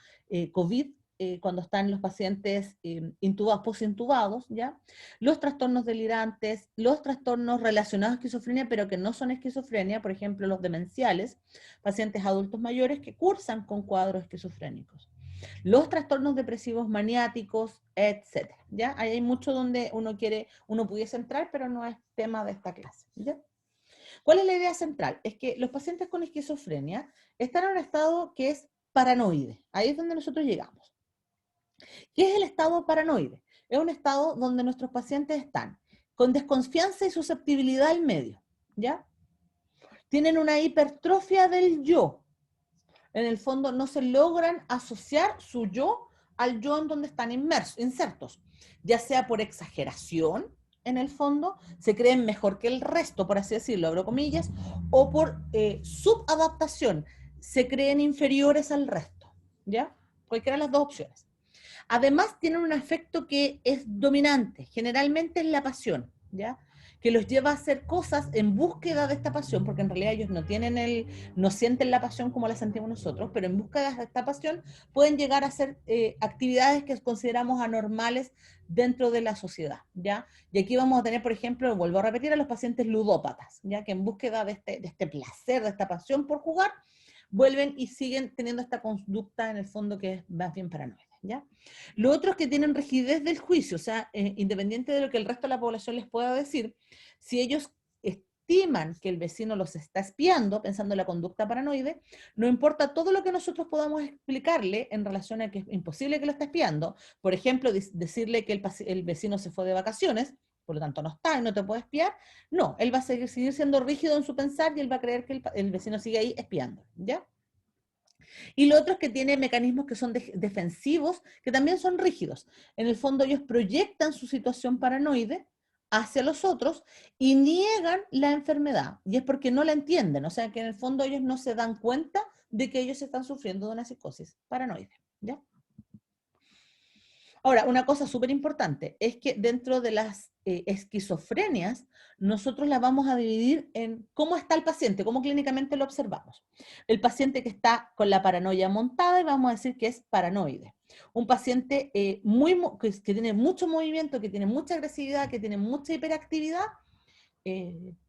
COVID, cuando están los pacientes intubados, posintubados, ¿ya? Los trastornos delirantes, los trastornos relacionados a esquizofrenia, pero que no son esquizofrenia, por ejemplo, los demenciales, pacientes adultos mayores que cursan con cuadros esquizofrénicos. los trastornos depresivos maniáticos, etc. ¿Ya? Ahí hay mucho donde uno pudiese entrar, pero no es tema de esta clase. ¿Ya? ¿Cuál es la idea central? Es que los pacientes con esquizofrenia están en un estado que es paranoide. Ahí es donde nosotros llegamos. ¿Qué es el estado paranoide? Es un estado donde nuestros pacientes están con desconfianza y susceptibilidad al medio, ¿ya? Tienen una hipertrofia del yo. En el fondo no se logran asociar su yo al yo en donde están insertos, ya sea por exageración, en el fondo, se creen mejor que el resto, por así decirlo, abro comillas, o por subadaptación, se creen inferiores al resto, ¿ya? Cualquiera de las dos opciones. Además, tienen un afecto que es dominante, generalmente es la pasión, ¿ya? Que los lleva a hacer cosas en búsqueda de esta pasión, porque en realidad ellos no sienten la pasión como la sentimos nosotros, pero en búsqueda de esta pasión pueden llegar a hacer actividades que consideramos anormales dentro de la sociedad, ¿ya? Y aquí vamos a tener, por ejemplo, vuelvo a repetir, a los pacientes ludópatas, ¿ya? Que en búsqueda de este placer, de esta pasión por jugar, vuelven y siguen teniendo esta conducta en el fondo que es más bien paranoide, ¿ya? Lo otro es que tienen rigidez del juicio, o sea, independiente de lo que el resto de la población les pueda decir, si ellos estiman que el vecino los está espiando, pensando en la conducta paranoide, no importa todo lo que nosotros podamos explicarle en relación a que es imposible que lo esté espiando, por ejemplo, decirle que el vecino se fue de vacaciones, por lo tanto no está y no te puede espiar, no, él va a seguir siendo rígido en su pensar y él va a creer que el vecino sigue ahí espiando, ¿ya? Y lo otro es que tiene mecanismos que son defensivos, que también son rígidos. En el fondo ellos proyectan su situación paranoide hacia los otros y niegan la enfermedad. Y es porque no la entienden, o sea que en el fondo ellos no se dan cuenta de que ellos están sufriendo de una psicosis paranoide, ¿ya? Ahora, una cosa súper importante es que dentro de las esquizofrenias, nosotros la vamos a dividir en cómo está el paciente, cómo clínicamente lo observamos. El paciente que está con la paranoia montada, y vamos a decir que es paranoide. Un paciente que tiene mucho movimiento, que tiene mucha agresividad, que tiene mucha hiperactividad,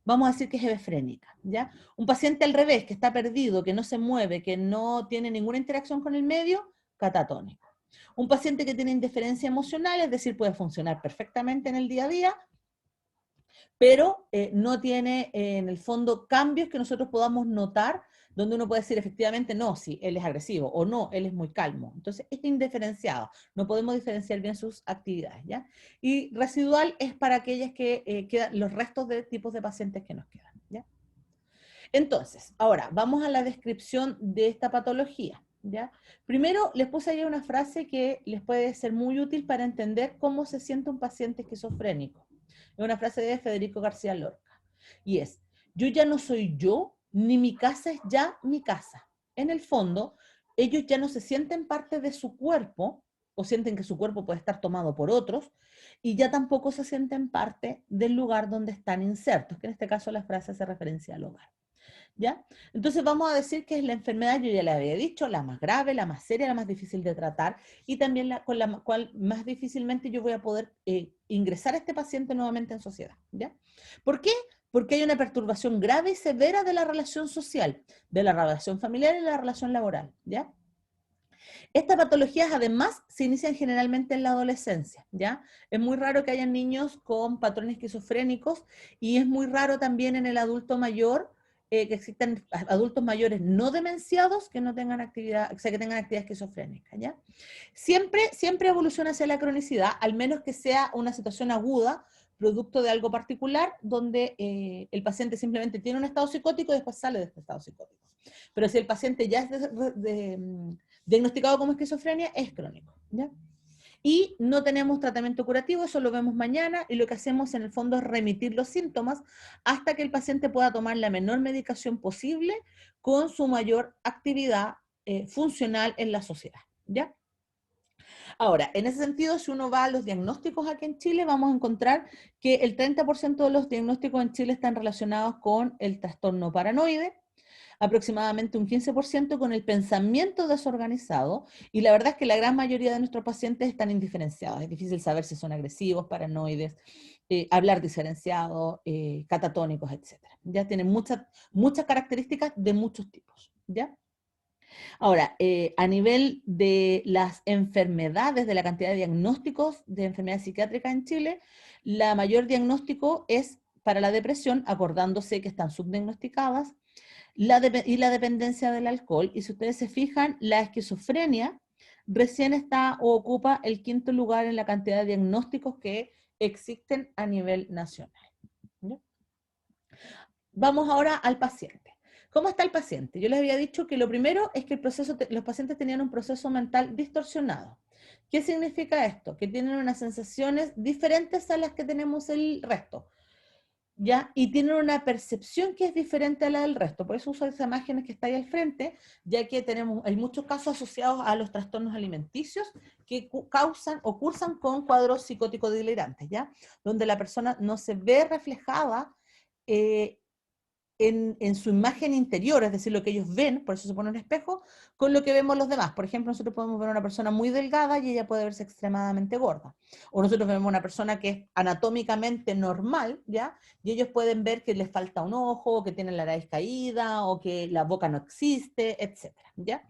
vamos a decir que es hebefrénica, ¿ya? Un paciente al revés, que está perdido, que no se mueve, que no tiene ninguna interacción con el medio, catatónico. Un paciente que tiene indiferencia emocional, es decir, puede funcionar perfectamente en el día a día, pero no tiene en el fondo cambios que nosotros podamos notar, donde uno puede decir efectivamente, no, sí, él es agresivo, o no, él es muy calmo. Entonces, es indiferenciado, no podemos diferenciar bien sus actividades, ¿ya? Y residual es para aquellas que quedan, los restos de tipos de pacientes que nos quedan, ¿ya? Entonces, ahora, vamos a la descripción de esta patología, ¿ya? Primero, les puse ahí una frase que les puede ser muy útil para entender cómo se siente un paciente esquizofrénico. Es una frase de Federico García Lorca, y es, yo ya no soy yo, ni mi casa es ya mi casa. En el fondo, ellos ya no se sienten parte de su cuerpo, o sienten que su cuerpo puede estar tomado por otros, y ya tampoco se sienten parte del lugar donde están insertos, que en este caso la frase hace referencia al hogar. ¿Ya? Entonces vamos a decir que es la enfermedad, yo ya le había dicho, la más grave, la más seria, la más difícil de tratar y también con la cual más difícilmente yo voy a poder ingresar a este paciente nuevamente en sociedad. ¿Ya? ¿Por qué? Porque hay una perturbación grave y severa de la relación social, de la relación familiar y de la relación laboral. ¿Ya? Estas patologías además se inician generalmente en la adolescencia, ¿ya? Es muy raro que hayan niños con patrones esquizofrénicos y es muy raro también en el adulto mayor que existan adultos mayores no demenciados que no tengan actividad, o sea, que tengan actividad esquizofrénica, ¿ya? Siempre evoluciona hacia la cronicidad, al menos que sea una situación aguda, producto de algo particular, donde el paciente simplemente tiene un estado psicótico y después sale de este estado psicótico. Pero si el paciente ya es diagnosticado como esquizofrenia, es crónico, ¿ya? Y no tenemos tratamiento curativo, eso lo vemos mañana, y lo que hacemos en el fondo es remitir los síntomas hasta que el paciente pueda tomar la menor medicación posible con su mayor actividad funcional en la sociedad, ¿ya? Ahora, en ese sentido, si uno va a los diagnósticos aquí en Chile, vamos a encontrar que el 30% de los diagnósticos en Chile están relacionados con el trastorno paranoide, aproximadamente un 15% con el pensamiento desorganizado, y la verdad es que la gran mayoría de nuestros pacientes están indiferenciados. Es difícil saber si son agresivos, paranoides, hablar diferenciado, catatónicos, etc. Ya tienen muchas características de muchos tipos, ¿ya? Ahora, a nivel de las enfermedades, de la cantidad de diagnósticos de enfermedades psiquiátricas en Chile, la mayor diagnóstico es para la depresión, acordándose que están subdiagnosticadas, y la dependencia del alcohol. Y si ustedes se fijan, la esquizofrenia recién está o ocupa el 5º lugar en la cantidad de diagnósticos que existen a nivel nacional. ¿Ya? Vamos ahora al paciente. ¿Cómo está el paciente? Yo les había dicho que lo primero es que los pacientes tenían un proceso mental distorsionado. ¿Qué significa esto? Que tienen unas sensaciones diferentes a las que tenemos el resto, ¿ya? Y tienen una percepción que es diferente a la del resto. Por eso uso esas imágenes que está ahí al frente, ya que hay muchos casos asociados a los trastornos alimenticios que causan o cursan con cuadros psicóticos delirantes, ¿ya? Donde la persona no se ve reflejada en su imagen interior, es decir, lo que ellos ven, por eso se pone un espejo, con lo que vemos los demás. Por ejemplo, nosotros podemos ver a una persona muy delgada y ella puede verse extremadamente gorda. O nosotros vemos a una persona que es anatómicamente normal, ¿ya? Y ellos pueden ver que les falta un ojo, o que tienen la nariz caída, o que la boca no existe, etcétera, ¿ya?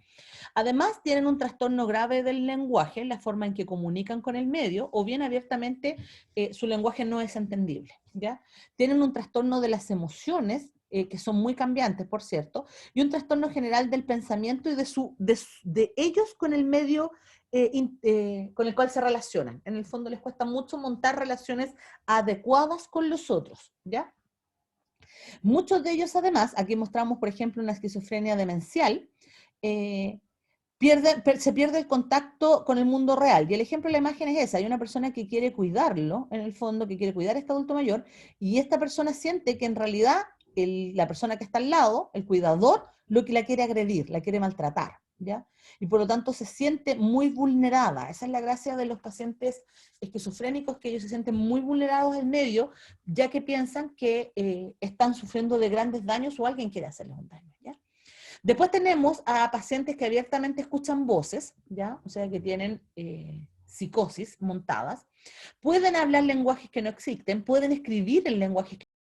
Además, tienen un trastorno grave del lenguaje, la forma en que comunican con el medio, o bien abiertamente su lenguaje no es entendible, ¿ya? Tienen un trastorno de las emociones, que son muy cambiantes, por cierto, y un trastorno general del pensamiento y de ellos con el medio con el cual se relacionan. En el fondo les cuesta mucho montar relaciones adecuadas con los otros, ¿ya? Muchos de ellos, además, aquí mostramos, por ejemplo, una esquizofrenia demencial, se pierde el contacto con el mundo real. Y el ejemplo de la imagen es esa. Hay una persona que quiere cuidarlo, en el fondo, que quiere cuidar a este adulto mayor, y esta persona siente que en realidad la persona que está al lado, el cuidador, lo que la quiere agredir, la quiere maltratar, ¿ya? Y por lo tanto se siente muy vulnerada. Esa es la gracia de los pacientes esquizofrénicos, que ellos se sienten muy vulnerados en medio, ya que piensan que están sufriendo de grandes daños o alguien quiere hacerles un daño, ¿ya? Después tenemos a pacientes que abiertamente escuchan voces, ¿ya? O sea, que tienen psicosis montadas. Pueden hablar lenguajes que no existen, pueden escribir en lenguajes